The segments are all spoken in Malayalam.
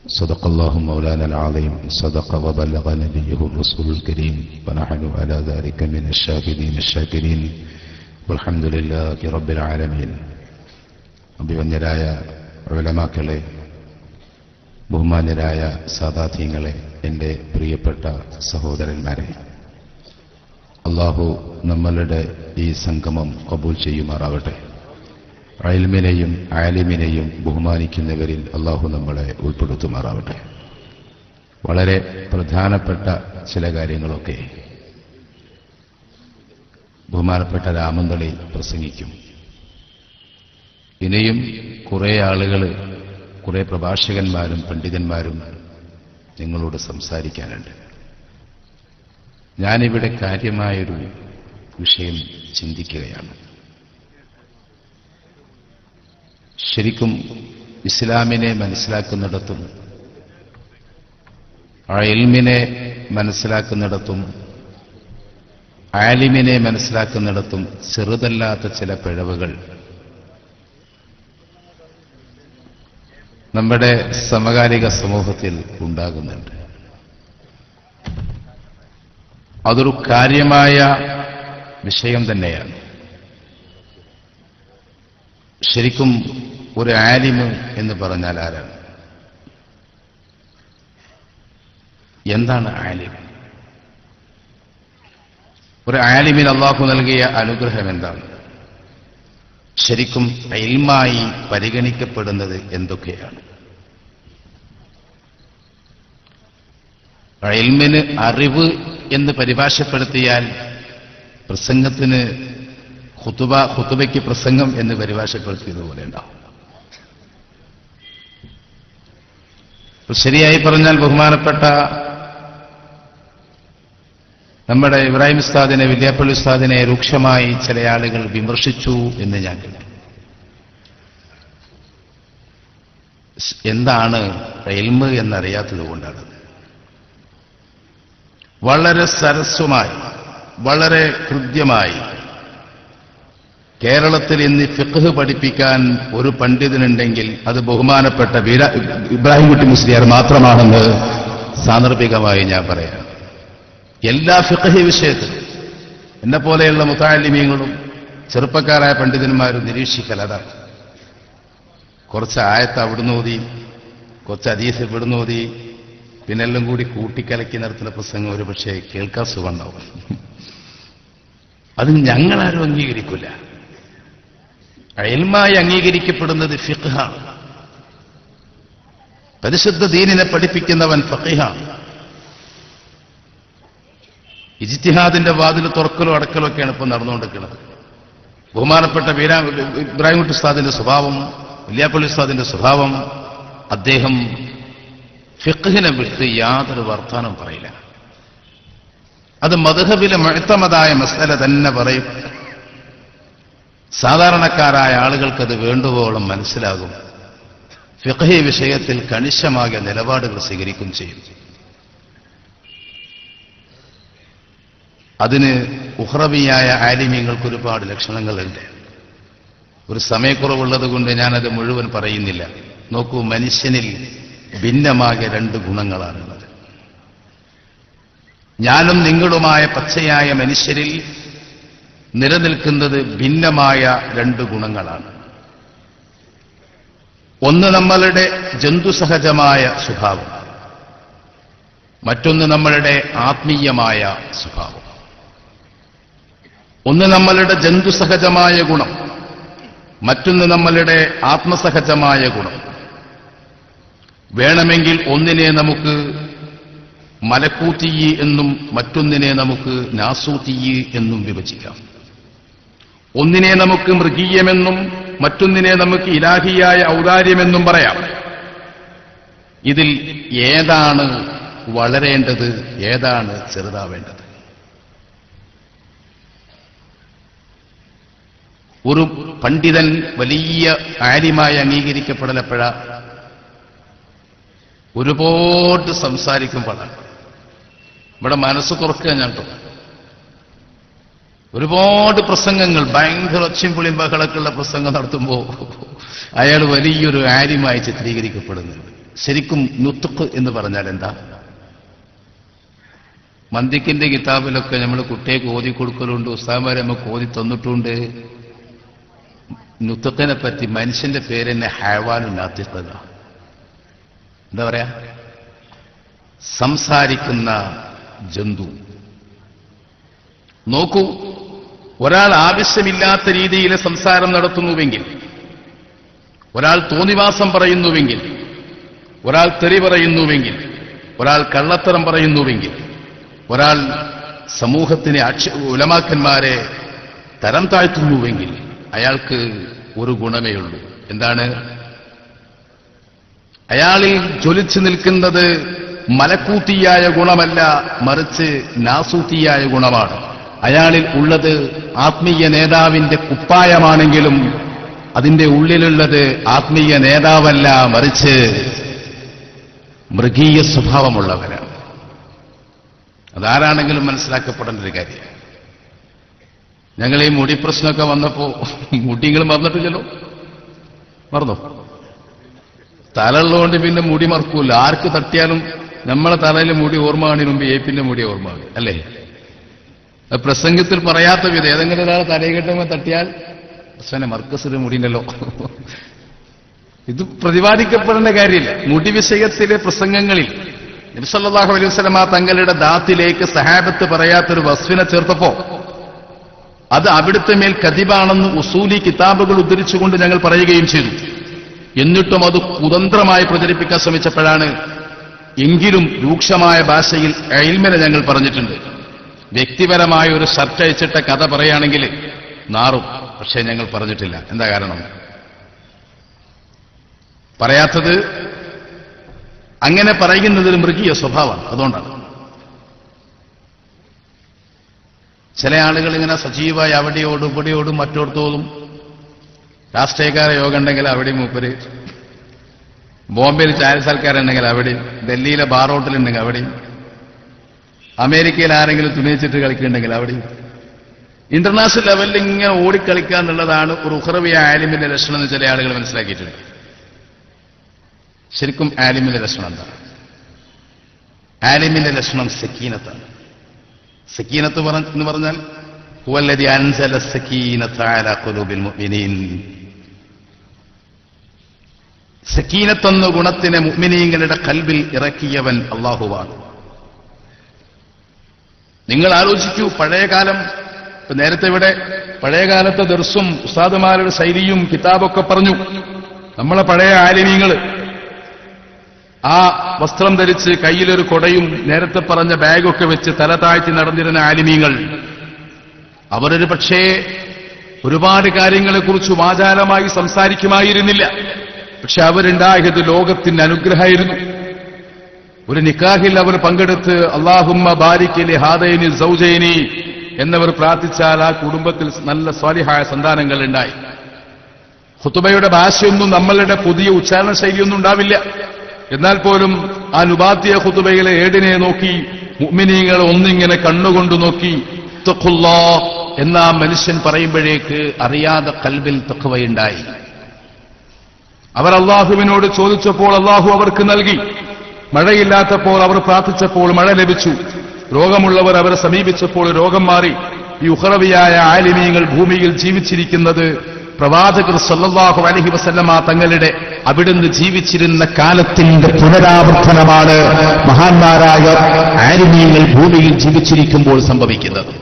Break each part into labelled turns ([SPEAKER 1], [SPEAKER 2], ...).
[SPEAKER 1] صدق الله مولانا العظيم صدق وبلغ نبيه الرسول الكريم ونحن على ذلك من الشاهدين الشاكرين والحمد لله رب العالمين. അഭിവന്യരായ ഉലമാക്കളെ, ബഹുമാന്യരായ സാദാത്യങ്ങളെ, എൻ്റെ പ്രിയപ്പെട്ട സഹോദരന്മാരെ, അല്ലാഹു നമ്മളുടെ ഈ സംഗമം കബൂൽ ചെയ്യുമാറാവട്ടെ. ഇൽമിനെയും ആലിമിനെയും ബഹുമാനിക്കുന്നവരിൽ അല്ലാഹു നമ്മളെ ഉൾപ്പെടുത്തുമാറാവട്ടെ. വളരെ പ്രധാനപ്പെട്ട ചില കാര്യങ്ങളൊക്കെ ബഹുമാനപ്പെട്ട രാമന്തളി പ്രസംഗിക്കും. ഇനിയും കുറെ ആളുകൾ, കുറെ പ്രഭാഷകന്മാരും പണ്ഡിതന്മാരും നിങ്ങളോട് സംസാരിക്കാനുണ്ട്. ഞാനിവിടെ കാര്യമായൊരു വിഷയം ചിന്തിക്കുകയാണ്. ശരിക്കും ഇസ്ലാമിനെ മനസ്സിലാക്കുന്നിടത്തും ആ ഇൽമിനെ മനസ്സിലാക്കുന്നിടത്തും ആലിമിനെ മനസ്സിലാക്കുന്നിടത്തും ചെറുതല്ലാത്ത ചില പിഴവുകൾ നമ്മുടെ സമകാലിക സമൂഹത്തിൽ ഉണ്ടാകുന്നുണ്ട്. അതൊരു കാര്യമായ വിഷയം തന്നെയാണ്. ശരിക്കും ഒരു ആലിമ് എന്ന് പറഞ്ഞാൽ ആരാണ്? എന്താണ് ആലിം? ഒരു ആലിമിന് അല്ലാഹു നൽകിയ അനുഗ്രഹം എന്താണ്? ശരിക്കും ഇൽമായി പരിഗണിക്കപ്പെടുന്നത് എന്തൊക്കെയാണ്? ഇൽമിന് അറിവ് എന്ന് പരിഭാഷപ്പെടുത്തിയാൽ പ്രസംഗത്തിന് ഖുതുബയ്ക്ക് പ്രസംഗം എന്ന് പരിഭാഷപ്പെടുത്തിയതുപോലെ ഉണ്ടാവും. ശരിയായി പറഞ്ഞാൽ ബഹുമാനപ്പെട്ട നമ്മുടെ ഇബ്രാഹിം ഉസ്താദിനെ, വിദ്യാപ്പള്ളി ഉസ്താദിനെ രൂക്ഷമായി ചില ആളുകൾ വിമർശിച്ചു എന്ന് ഞാൻ കേട്ടു. എന്താണ് ഇൽമ് എന്നറിയാത്തത് കൊണ്ടാണ്. വളരെ സരസ്വമായി, വളരെ കൃത്യമായി കേരളത്തിൽ ഇന്ന് ഫിഖ്ഹ് പഠിപ്പിക്കാൻ ഒരു പണ്ഡിതനുണ്ടെങ്കിൽ അത് ബഹുമാനപ്പെട്ട ഇബ്രാഹിംകുട്ടി മുസ്ലിയാർ മാത്രമാണെന്ന് സാന്ദർഭികമായി ഞാൻ പറയാം. എല്ലാ ഫിഖ്ഹ് വിഷയത്തിലും എന്നെപ്പോലെയുള്ള മുതഅല്ലിമീങ്ങളും ചെറുപ്പക്കാരായ പണ്ഡിതന്മാരും നിരീക്ഷിക്കൽ അതാണ്. കുറച്ച് ആയത്ത് അവിടുന്ന് ഓതി, കുറച്ച് ഹദീസ് ഇവിടുന്ന് ഓതി, പിന്നെല്ലാം കൂടി കൂട്ടിക്കലക്കി നടത്തുന്ന പ്രസംഗം ഒരു പക്ഷേ കേൾക്കാൻ സുഖമുണ്ടാവും. അത് ഞങ്ങളാരും അംഗീകരിക്കില്ല. ഇൽമായി അംഗീകരിക്കപ്പെടുന്നത് ഫിഖ്ഹാണ്. പരിശുദ്ധ ദീനിനെ പഠിപ്പിക്കുന്നവൻ ഫഖീഹാണ്. ഇജ്തിഹാദിന്റെ വാതിൽ തുറക്കലോ അടക്കലോ ഒക്കെയാണ് ഇപ്പം നടന്നുകൊണ്ടിരിക്കുന്നത്. ബഹുമാനപ്പെട്ട ഇബ്രാഹിംകുട്ടി ഉസ്താദിന്റെ സ്വഭാവം, വില്യാപ്പള്ളി ഉസ്താദിന്റെ സ്വഭാവം, അദ്ദേഹം ഫിഖ്ഹിനെ വിട്ട് യാതൊരു വർത്താനം പറയില്ല. അത് മദ്ഹബിലെ മുഅ്തമദായ മസ്അല തന്നെ പറയും. സാധാരണക്കാരായ ആളുകൾക്കത് വേണ്ടുവോളം മനസ്സിലാകും. ഫിഖ്ഹി വിഷയത്തിൽ കണിശമായ നിലപാടുകൾ സ്വീകരിക്കും ചെയ്യും. അതിന് ഉഖ്റവിയായ ആലിമീങ്ങൾക്ക് ഒരുപാട് ലക്ഷണങ്ങളുണ്ട്. ഒരു സമയക്കുറവുള്ളത് കൊണ്ട് ഞാനത് മുഴുവൻ പറയുന്നില്ല. നോക്കൂ, മനുഷ്യനിൽ ഭിന്നമായ രണ്ട് ഗുണങ്ങളാണുള്ളത്. ഞാനും നിങ്ങളുമായ പച്ചയായ മനുഷ്യരിൽ നിലനിൽക്കുന്നത് ഭിന്നമായ രണ്ട് ഗുണങ്ങളാണ്. ഒന്ന് നമ്മളുടെ ജന്തുസഹജമായ സ്വഭാവം, മറ്റൊന്ന് നമ്മളുടെ ആത്മീയമായ സ്വഭാവം. ഒന്ന് നമ്മളുടെ ജന്തുസഹജമായ ഗുണം, മറ്റൊന്ന് നമ്മളുടെ ആത്മസഹജമായ ഗുണം. വേണമെങ്കിൽ ഒന്നിനെ നമുക്ക് മലക്കൂത്തിയി എന്നും മറ്റൊന്നിനെ നമുക്ക് നാസൂത്തിയി എന്നും വിഭജിക്കാം. ഒന്നിനെ നമുക്ക് മൃഗീയമെന്നും മറ്റൊന്നിനെ നമുക്ക് ഇലാഹിയായ ഔദാര്യമെന്നും പറയാം. ഇതിൽ ഏതാണ് വളരേണ്ടത്, ഏതാണ് ചെറുതാവേണ്ടത്? ഒരു പണ്ഡിതൻ വലിയ ആലിമായി അംഗീകരിക്കപ്പെടലപ്പോഴാ ഒരുപാട് സംസാരിക്കുമ്പോഴാണ്. ഇവിടെ മനസ്സ് തുറക്കുക. ഞാൻ ഒരുപാട് പ്രസംഗങ്ങൾ, ഭയങ്കര ഒച്ചയും പുളിയും ബഹളക്കുള്ള പ്രസംഗം നടത്തുമ്പോൾ അയാൾ വലിയൊരു ആലിമായി ചിത്രീകരിക്കപ്പെടുന്നുണ്ട്. ശരിക്കും നുത്ഖ് എന്ന് പറഞ്ഞാൽ എന്താ? മന്ദിക്കിന്റെ കിതാബിലൊക്കെ നമ്മൾ കുട്ടിയേക്ക് ഓതി കൊടുക്കലുണ്ട്, ഉസ്താദ്മാരെ നമുക്ക് ഓതി തന്നിട്ടുണ്ട്. നുത്ഖിനെ പറ്റി മനുഷ്യന്റെ പേര് തന്നെ ഹയവാനു നാത്തിഖ്. എന്താ പറയാ? സംസാരിക്കുന്ന ജന്തു. നോക്കൂ, ഒരാൾ ആവശ്യമില്ലാത്ത രീതിയിൽ സംസാരം നടത്തുന്നുവെങ്കിൽ, ഒരാൾ തോന്നിവാസം പറയുന്നുവെങ്കിൽ, ഒരാൾ തെറി പറയുന്നുവെങ്കിൽ, ഒരാൾ കള്ളത്തരം പറയുന്നുവെങ്കിൽ, ഒരാൾ സമൂഹത്തിനെ ഉലമാക്കന്മാരെ തരം താഴ്ത്തുന്നുവെങ്കിൽ അയാൾക്ക് ഒരു ഗുണമേ ഉള്ളൂ. എന്താണ്? അയാളിൽ ജ്വലിച്ചു നിൽക്കുന്നത് മലക്കൂത്തിയായ ഗുണമല്ല, മറിച്ച് നാസൂത്തിയായ ഗുണമാണ്. അയാളിൽ ഉള്ളത് ആത്മീയ നേതാവിന്റെ കുപ്പായമാണെങ്കിലും അതിന്റെ ഉള്ളിലുള്ളത് ആത്മീയ നേതാവല്ല, മറിച്ച് മൃഗീയ സ്വഭാവമുള്ളവരാണ്. അതാരാണെങ്കിലും മനസ്സിലാക്കപ്പെടേണ്ട ഒരു കാര്യം. ഞങ്ങൾ ഈ മുടി പ്രശ്നമൊക്കെ വന്നപ്പോ മുടികൾ മറന്നിട്ടില്ലല്ലോ? മറന്നോ? തലയുള്ളതുകൊണ്ട് പിന്നെ മുടി മറക്കൂല. ആർക്ക് തട്ടിയാലും നമ്മളെ തലയിൽ മുടി ഓർമ്മ കാണുന്നതിന് മുമ്പ് ഏപ്പിന്റെ മുടി ഓർമ്മ കാണും, അല്ലേ? പ്രസംഗത്തിൽ പറയാത്ത വിധം ഏതെങ്കിലും ഒരാൾ തലയിൽ കെട്ടുമ്പോൾ തട്ടിയാൽ പ്രശ്നം മർക്കസിന് മുടിയുണ്ടല്ലോ. ഇത് പ്രതിപാദിക്കപ്പെടേണ്ട കാര്യമില്ല. മുടി വിഷയത്തിലെ പ്രസംഗങ്ങളിൽ നബി സല്ലല്ലാഹു അലൈഹി വസല്ലമ തങ്ങളുടെ ദാത്തിലേക്ക് സഹാബത്ത് പറയാത്തൊരു വസ്ഫിനെ ചേർത്തപ്പോ അത് അവിടുത്തെ മേൽ കദിബാണെന്ന് ഉസൂലി കിതാബുകൾ ഉദ്ധരിച്ചുകൊണ്ട് ഞങ്ങൾ പറയുകയും ചെയ്തു. എന്നിട്ടും അത് കുതന്ത്രമായി പ്രചരിപ്പിക്കാൻ ശ്രമിച്ചപ്പോഴാണ് എങ്കിലും രൂക്ഷമായ ഭാഷയിൽ ഇൽമിനെ ഞങ്ങൾ പറഞ്ഞിട്ടുണ്ട്. വ്യക്തിപരമായ ഒരു ഷർട്ട് അയച്ചിട്ട കഥ പറയുകയാണെങ്കിൽ നാറും, പക്ഷേ ഞങ്ങൾ പറഞ്ഞിട്ടില്ല. എന്താ കാരണം? പറയാത്തത് അങ്ങനെ പറയുന്നതിൽ മൃഗീയ സ്വഭാവമാണ്. അതുകൊണ്ടാണ് ചില ആളുകൾ ഇങ്ങനെ സജീവമായി അവിടെയോടും ഇവിടെയോടും മറ്റോടത്തോടും രാഷ്ട്രീയക്കാരെ യോഗം ഉണ്ടെങ്കിൽ അവിടെയും മൂപ്പര്, ബോംബെയിൽ ചായ സൽക്കാരുണ്ടെങ്കിൽ അവിടെയും, ഡൽഹിയിലെ ബാർ ഹോട്ടലുണ്ടെങ്കിൽ അവിടെയും, അമേരിക്കയിൽ ആരെങ്കിലും തുണിയിച്ചിട്ട് കളിക്കുന്നുണ്ടെങ്കിൽ അവിടെയും, ഇന്റർനാഷണൽ ലെവലിൽ ഇങ്ങനെ ഓടിക്കളിക്കുക എന്നുള്ളതാണ് ഒരു ഉഖ്റവിയ ആലിമിന്റെ ലക്ഷണം എന്ന് ചില ആളുകൾ മനസ്സിലാക്കിയിട്ടുണ്ട്. ശരിക്കും ആലിമിന്റെ ലക്ഷണം എന്താണ്? ആലിമിന്റെ ലക്ഷണം സക്കീനത്താണ്. സക്കീനത്ത് എന്ന് പറഞ്ഞാൽ ഹുവല്ലദീ അൻസല സക്കീനത അലാ ഖുലൂബിൽ മുഅ്മിനീൻ. സക്കീനത്ത് എന്ന ഗുണത്തിനെ മുഅ്മിനീങ്ങളുടെ ഖൽബിൽ ഇറക്കിയവൻ അല്ലാഹുവാണ്. നിങ്ങൾ ആലോചിക്കൂ, പഴയകാലം, നേരത്തെ ഇവിടെ പഴയകാലത്തെ ദർസും ഉസ്താദുമാരുടെ ശൈലിയും കിതാബൊക്കെ പറഞ്ഞു. നമ്മളെ പഴയ ആലിമീങ്ങൾ ആ വസ്ത്രം ധരിച്ച് കയ്യിലൊരു കൊടയും നേരത്തെ പറഞ്ഞ ബാഗൊക്കെ വെച്ച് തല താഴ്ത്തി നടന്നിരുന്ന ആലിമീങ്ങൾ, അവരൊരു പക്ഷേ ഒരുപാട് കാര്യങ്ങളെക്കുറിച്ച് വാചാലമായി സംസാരിക്കുമായിരുന്നില്ല. പക്ഷെ അവരുണ്ടായത് ലോകത്തിന്റെ അനുഗ്രഹമായിരുന്നു. ഒരു നിക്കാഹിൽ അവർ പങ്കെടുത്ത് അല്ലാഹുമ്മ ബാരിക് ലി ഹാദൈനി സൗജൈനി എന്നവർ പ്രാർത്ഥിച്ചാൽ ആ കുടുംബത്തിൽ നല്ല സ്വാലിഹായ സന്താനങ്ങൾ ഉണ്ടായി. ഖുതുബയുടെ ഭാഷയൊന്നും നമ്മളുടെ പുതിയ ഉച്ചാരണ ശൈലിയൊന്നും ഉണ്ടാവില്ല. എന്നാൽ പോലും ആ നുബാത്തിയ ഖുതുബയിലെ ഏടിനെ നോക്കി മുഅ്മിനീങ്ങൾ ഒന്നിങ്ങനെ കണ്ണുകൊണ്ട് നോക്കി തഖ്വല്ലാഹ് എന്ന മനുഷ്യൻ പറയുമ്പോഴേക്ക് അറിയാതെ ഖൽബിൽ തഖ്വയുണ്ടായി. അവർ അല്ലാഹുവിനോട് ചോദിച്ചപ്പോൾ അല്ലാഹു അവർക്ക് നൽകി. മഴയില്ലാത്തപ്പോൾ അവർ പ്രാർത്ഥിച്ചപ്പോൾ മഴ ലഭിച്ചു. രോഗമുള്ളവർ അവരെ സമീപിച്ചപ്പോൾ രോഗം മാറി. ഈ ഉഖ്റവിയായ ആലിമീങ്ങൾ ഭൂമിയിൽ ജീവിച്ചിരിക്കുന്നത് പ്രവാചകർ സല്ലല്ലാഹു അലൈഹി വസല്ലമ തങ്ങളുടെ അവിടുന്ന് ജീവിച്ചിരുന്ന കാലത്തിന്റെ പുനരാവർത്തനമാണ് മഹാന്മാരായ ആലിമീങ്ങൾ ഭൂമിയിൽ ജീവിച്ചിരിക്കുമ്പോൾ സംഭവിക്കുന്നത്.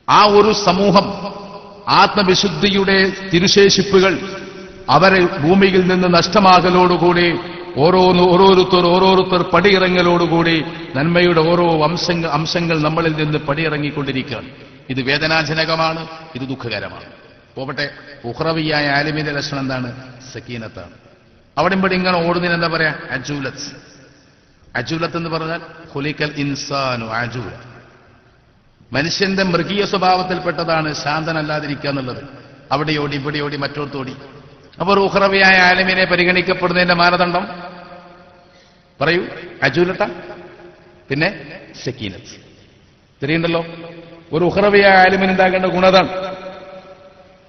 [SPEAKER 1] ആ ഒരു സമൂഹം ആത്മവിശുദ്ധിയുടെ തിരുശേഷിപ്പുകൾ അവരെ ഭൂമിയിൽ നിന്ന് നഷ്ടമാകലോടുകൂടി ഓരോരുത്തർ പടിയിറങ്ങലോടുകൂടി നന്മയുടെ ഓരോ അംശങ്ങൾ നമ്മളിൽ നിന്ന് പടിയിറങ്ങിക്കൊണ്ടിരിക്കുകയാണ്. ഇത് വേദനാജനകമാണ്, ഇത് ദുഃഖകരമാണ്. പോകട്ടെ, ഉഖ്റവിയായ ആലിമിന്റെ ലക്ഷണം എന്താണ്? സക്കീനത്താണ്. അവിടെ ഇവിടെ ഇങ്ങനെ ഓടുന്നതിന് എന്താ പറയാ? അജൂലത്ത്. അജൂലത്ത് എന്ന് പറഞ്ഞാൽ ഖുലിഖൽ ഇൻസാനു അജൂല. മനുഷ്യന്റെ മൃഗീയ സ്വഭാവത്തിൽപ്പെട്ടതാണ് ശാന്തനല്ലാതിരിക്കുക എന്നുള്ളത്. അവിടെ ഓടി ഇവിടെ ഓടി മറ്റോർത്തോടി. അപ്പോൾ ഉഖ്റവിയായ ആലിമിനെ പരിഗണിക്കപ്പെടുന്നതിന്റെ മാനദണ്ഡം പറയൂ. അജൂലത്ത, പിന്നെ സക്കീനത്ത്. തിരിയുണ്ടല്ലോ. ഒരു ഉഖ്റവിയായ ആലിമിന് ഉണ്ടാകേണ്ട ഗുണതാണ്.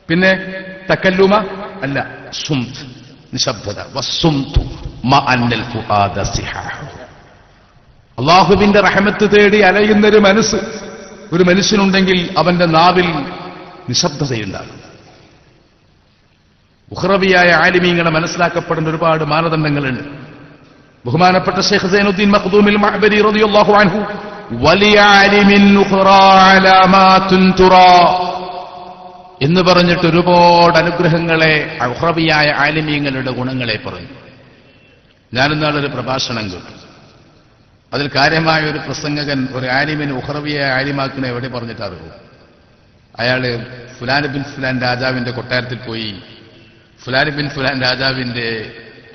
[SPEAKER 1] പിന്നെ തക്കല്ലുമ അല്ല, സുംത്. നിശബ്ദത. വസ്സുംതു മഅന്നൽ ഫുആദ സിഹാഹു. അള്ളാഹുവിന്റെ റഹ്മത്ത് തേടി അലയുന്നൊരു മനസ്സ് ഒരു മനുഷ്യനുണ്ടെങ്കിൽ അവന്റെ നാവിൽ നിശബ്ദതയുണ്ടാകും. ഉഖ്റവിയായ ആലിമീങ്ങളെ മനസ്സിലാക്കപ്പെടുന്ന ഒരുപാട് മാനദണ്ഡങ്ങളുണ്ട്. ബഹുമാനപ്പെട്ട ശൈഖ് സൈനുദ്ദീൻ മഖ്ദൂമിൽ മഅ്ബരി റളിയല്ലാഹു അൻഹു വലിയ ആലിമിൻ ഉഖ്റാ അലാമാതുൻ തുറാ എന്ന് പറഞ്ഞിട്ട് ഒരുപാട് അനുഗ്രഹങ്ങളെ ഉഖ്റവിയായ ആലിമീങ്ങളുടെ ഗുണങ്ങളെ പറഞ്ഞു. ഞാനിന്നാളൊരു പ്രഭാഷണം കേട്ടു. അതിൽ കാര്യമായ ഒരു പ്രസംഗകൻ ഒരു ആലിമിന് ഉഖ്റവിയായ ആലിമാക്കിനെ എവിടെ പറഞ്ഞിട്ടറിവു. അയാള് ഫുലാൻ ബിൻ ഫുലാൻ രാജാവിന്റെ കൊട്ടാരത്തിൽ പോയി, ഫുലാൻ ബിൻ ഫുലാൻ രാജാവിന്റെ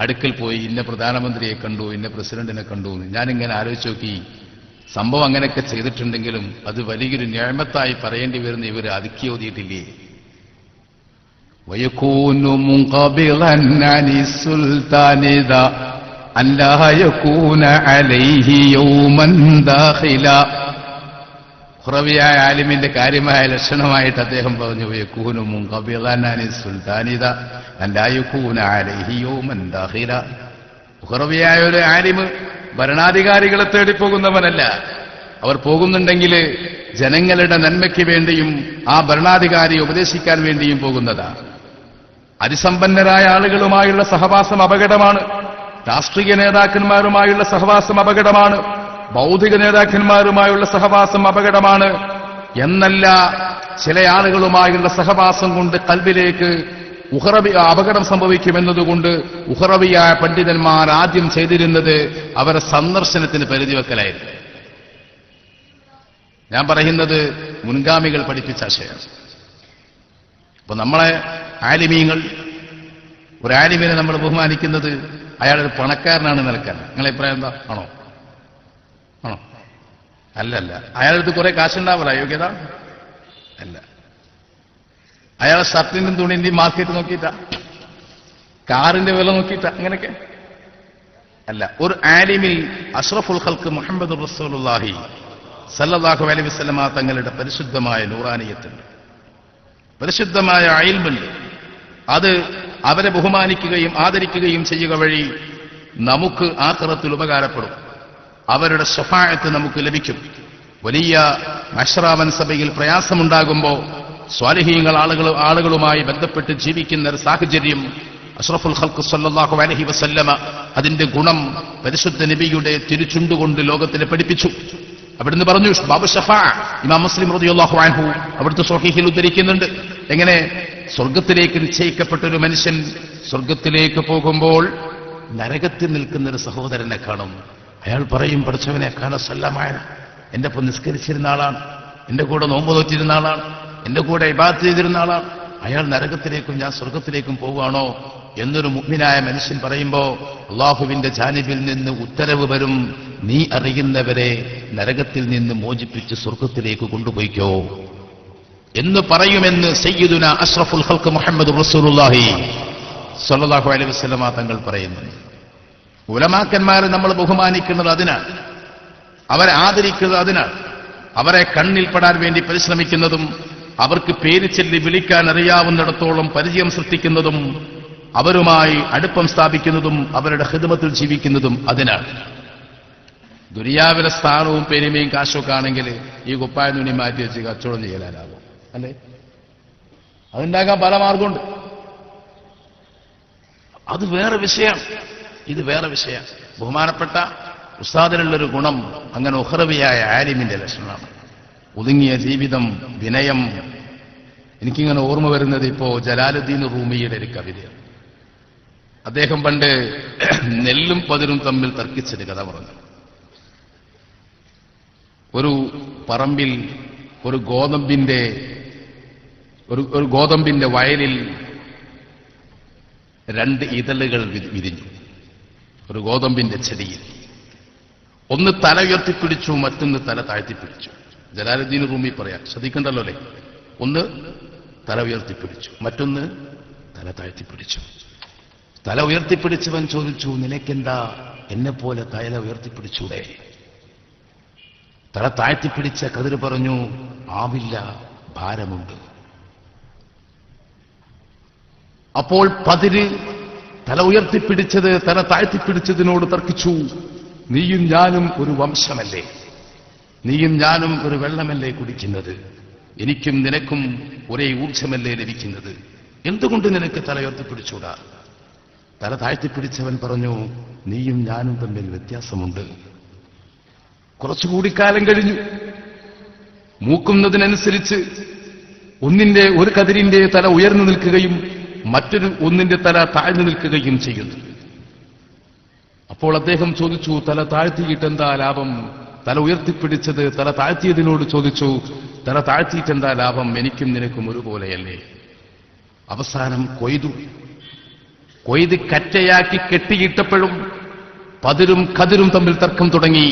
[SPEAKER 1] അടുക്കൽ പോയി ഇന്ന പ്രധാനമന്ത്രിയെ കണ്ടു, ഇന്ന പ്രസിഡന്റിനെ കണ്ടു. ഞാനിങ്ങനെ ആലോചിച്ച് നോക്കി, സംഭവം അങ്ങനെയൊക്കെ ചെയ്തിട്ടുണ്ടെങ്കിലും അത് വലിയൊരു നിഅമത്തായി പറയേണ്ടി വരുന്ന ഇവർ അതിക്കിയോതിയിട്ടില്ലേ? വയകൂനു മുൻഖബിളൻ അനി സുൽത്താനിദ അല്ലാ യകൂന അലൈഹി യൗമൻ ദാഖില. ഖുറവിയായ ആലിമിന്റെ കാര്യമായ ലക്ഷണമായിട്ട് അദ്ദേഹം പറഞ്ഞു, വയകൂനു മുൻഖബിളൻ അനി സുൽത്താനിദ അല്ലാ യകൂന അലൈഹി യൗമൻ ദാഖില. ഖുറവിയായ ഒരു ആലിമ് ഭരണാധികാരികളെ തേടിപ്പോകുന്നവനല്ല. അവർ പോകുന്നുണ്ടെങ്കിൽ ജനങ്ങളുടെ നന്മയ്ക്ക് വേണ്ടിയും ആ ഭരണാധികാരിയെ ഉപദേശിക്കാൻ വേണ്ടിയും പോകുന്നതാണ്. അതിസമ്പന്നരായ ആളുകളുമായുള്ള സഹവാസം അപകടമാണ്. രാഷ്ട്രീയ നേതാക്കന്മാരുമായുള്ള സഹവാസം അപകടമാണ്. ബൗദ്ധിക നേതാക്കന്മാരുമായുള്ള സഹവാസം അപകടമാണ്. എന്നല്ല, ചില ആളുകളുമായുള്ള സഹവാസം കൊണ്ട് കൽബിലേക്ക് അപകടം സംഭവിക്കുമെന്നതുകൊണ്ട് ഉഖ്റവിയായ പണ്ഡിതന്മാർ ആദ്യം ചെയ്തിരുന്നത് അവരെ സന്ദർശനത്തിന് പരിധി വെക്കലായിരുന്നു. ഞാൻ പറയുന്നത് മുൻഗാമികൾ പഠിപ്പിച്ച ആശയം. അപ്പൊ നമ്മളെ ആലിമീങ്ങൾ, ഒരു ആലിമിനെ നമ്മൾ ബഹുമാനിക്കുന്നത് അയാളൊരു പണക്കാരനാണ് നിലക്കാൻ. നിങ്ങളെ അഭിപ്രായം എന്താ? ആണോ? ആണോ? അല്ലല്ല. അയാളടുത്ത് കുറെ കാശുണ്ടാവില്ല, യോഗ്യത അല്ല. അയാളെ ഷർട്ടിന്റെയും തുണിന്റെയും മാർക്കറ്റ് നോക്കിയിട്ടാ, കാറിന്റെ വില നോക്കിയിട്ടാ, അങ്ങനെയൊക്കെ അല്ല. ഒരു ആലിമിൽ അഷ്റഫുൽ ഖൽഖ് മുഹമ്മദ് റസൂലുള്ളാഹി സല്ലല്ലാഹു അലൈഹി വസല്ലമ തങ്ങളുടെ പരിശുദ്ധമായ നൂറാനിയത്തുണ്ട്, പരിശുദ്ധമായ ഇൽമുണ്ട്. അത് അവരെ ബഹുമാനിക്കുകയും ആദരിക്കുകയും ചെയ്യുക വഴി നമുക്ക് ആഖിറത്തിൽ ഉപകാരപ്പെടും. അവരുടെ ശഫാഅത്ത് നമുക്ക് ലഭിക്കും. വലിയ മശ്റാവൻ സഭയിൽ പ്രയാസമുണ്ടാകുമ്പോൾ സ്വാലിഹീങ്ങൾ ആളുകളുമായി ബന്ധപ്പെട്ട് ജീവിക്കുന്ന ഒരു സാഹചര്യം അഷ്റഫുൽ ഖൽഖ് സല്ലല്ലാഹു അലൈഹി വസല്ലമ അതിന്റെ ഗുണം പരിശുദ്ധ നബിയുടെ തിരുചുണ്ടുകൊണ്ട് ലോകത്തിനെ പഠിപ്പിച്ചു. അവിടുന്ന് പറഞ്ഞു, ബാബു ഷഫാ, ഇമാം മുസ്ലിം റളിയല്ലാഹു അൻഹു അവിടുത്തെ സ്വഹീഹിൽ ഉദ്ധരിക്കുന്നുണ്ട്. എങ്ങനെ സ്വർഗത്തിലേക്ക് നിശ്ചയിക്കപ്പെട്ട ഒരു മനുഷ്യൻ സ്വർഗത്തിലേക്ക് പോകുമ്പോൾ നരകത്തിൽ നിൽക്കുന്ന ഒരു സഹോദരനെ കാണും. അയാൾ പറയും, പഠിച്ചവനെ കാനസല്ലമായ, എന്റെ ഒപ്പം നിസ്കരിച്ചിരുന്ന ആളാണ്, എന്റെ കൂടെ നോമ്പ് നോറ്റിരുന്ന ആളാണ്, എന്റെ കൂടെ ഇബാദത്ത് ചെയ്തിരുന്ന ആളാണ്. അയാൾ നരകത്തിലേക്കും ഞാൻ സ്വർഗത്തിലേക്കും പോവുകയാണോ എന്നൊരു മുഅ്മിനായ മനുഷ്യൻ പറയുമ്പോ അള്ളാഹുവിന്റെ ജാനിബിൽ നിന്ന് ഉത്തരവ് വരും, നീ അറിയുന്നവരെ നരകത്തിൽ നിന്ന് മോചിപ്പിച്ച് സ്വർഗത്തിലേക്ക് കൊണ്ടുപോയിക്കോ എന്ന് പറയുമെന്ന് സയ്യിദുന അഷ്റഫുൽ ഖൽഖ് മുഹമ്മദ് റസൂലുള്ളാഹി സ്വല്ലല്ലാഹു അലൈഹി വസല്ലമ തങ്ങൾ പറയുന്നു. ഉലമാക്കന്മാരെ നമ്മൾ ബഹുമാനിക്കുന്നത് അതിനാണ്, അവരെ ആദരിക്കുന്നത് അതിനാണ്. അവരെ കണ്ണിൽപ്പെടാൻ വേണ്ടി പരിശ്രമിക്കുന്നതും അവർക്ക് പേര് ചൊല്ലി വിളിക്കാൻ അറിയാവുന്നിടത്തോളം പരിചയം സൃഷ്ടിക്കുന്നതും അവരുമായി അടുപ്പം സ്ഥാപിക്കുന്നതും അവരുടെ ഖിദ്മത്തിൽ ജീവിക്കുന്നതും അതിനാണ്. ദുനിയാവിലെ സ്ഥാനവും പെരുമയും കാശൊക്കെ ആണെങ്കിൽ ഈ കുപ്പായ തുണി മാറ്റി വെച്ച് കച്ചവടം ചെയ്യലാനാകും, അല്ലേ? അതുണ്ടാക്കാൻ പല മാർഗമുണ്ട്. അത് വേറെ വിഷയം, ഇത് വേറെ വിഷയം. ബഹുമാനപ്പെട്ട ഉസ്താദിനുള്ളൊരു ഗുണം അങ്ങനെ ഉഖ്റവിയായ ആലിമിന്റെ ലക്ഷണമാണ്. ഒതുങ്ങിയ ജീവിതം, വിനയം. എനിക്കിങ്ങനെ ഓർമ്മ വരുന്നത് ഇപ്പോ ജലാലുദ്ദീൻ റൂമിയുടെ ഒരു കവിതയാണ്. അദ്ദേഹം പണ്ട് നെല്ലും പതിരും തമ്മിൽ തർക്കിച്ചൊരു കഥ പറഞ്ഞു. ഒരു പറമ്പിൽ ഒരു ഗോതമ്പിന്റെ വയലിൽ രണ്ട് ഇതളുകൾ വിരിഞ്ഞു. ഒരു ഗോതമ്പിന്റെ ചെടിയിൽ ഒന്ന് തല ഉയർത്തിപ്പിടിച്ചു, മറ്റൊന്ന് തല താഴ്ത്തിപ്പിടിച്ചു. ജലാലുദ്ദീൻ റൂമി പറയാം, ശ്രദ്ധിക്കണ്ടല്ലോ അല്ലേ? ഒന്ന് തല ഉയർത്തിപ്പിടിച്ചു, മറ്റൊന്ന് തല താഴ്ത്തിപ്പിടിച്ചു. തല ഉയർത്തിപ്പിടിച്ചവൻ ചോദിച്ചു, നിനക്കെന്താ എന്നെപ്പോലെ തല ഉയർത്തിപ്പിടിച്ചൂടെ? തല താഴ്ത്തിപ്പിടിച്ച കതിർ പറഞ്ഞു, ആവില്ല, ഭാരമുണ്ട്. അപ്പോൾ പതിര് തല ഉയർത്തിപ്പിടിച്ചത് തല താഴ്ത്തിപ്പിടിച്ചതിനോട് തർക്കിച്ചു. നീയും ഞാനും ഒരു വംശമല്ലേ, നീയും ഞാനും ഒരു വെള്ളമല്ലേ കുടിക്കുന്നത്, എനിക്കും നിനക്കും ഒരേ ഊർജ്ജമല്ലേ ലഭിക്കുന്നത്, എന്തുകൊണ്ട് നിനക്ക് തല ഉയർത്തിപ്പിടിച്ചൂടാ? തല താഴ്ത്തിപ്പിടിച്ചവൻ പറഞ്ഞു, നീയും ഞാനും തമ്മിൽ വ്യത്യാസമുണ്ട്. കുറച്ചുകൂടി കാലം കഴിഞ്ഞു. മൂക്കുന്നതിനനുസരിച്ച് ഒരു കതിരിന്റെ തല ഉയർന്നു നിൽക്കുകയും ഒന്നിന്റെ തല താഴ്ന്നു നിൽക്കുകയും ചെയ്യുന്നു. അപ്പോൾ അദ്ദേഹം ചോദിച്ചു, തല താഴ്ത്തിയിട്ടെന്താ ലാഭം? തല ഉയർത്തിപ്പിടിച്ചത് തല താഴ്ത്തിയതിനോട് ചോദിച്ചു, തല താഴ്ത്തിയിട്ടെന്താ ലാഭം? എനിക്കും നിനക്കും ഒരുപോലെയല്ലേ? അവസാനം കൊയ്ത് കറ്റയാക്കി കെട്ടിയിട്ടപ്പോഴും പതിരും കതിരും തമ്മിൽ തർക്കം തുടങ്ങി.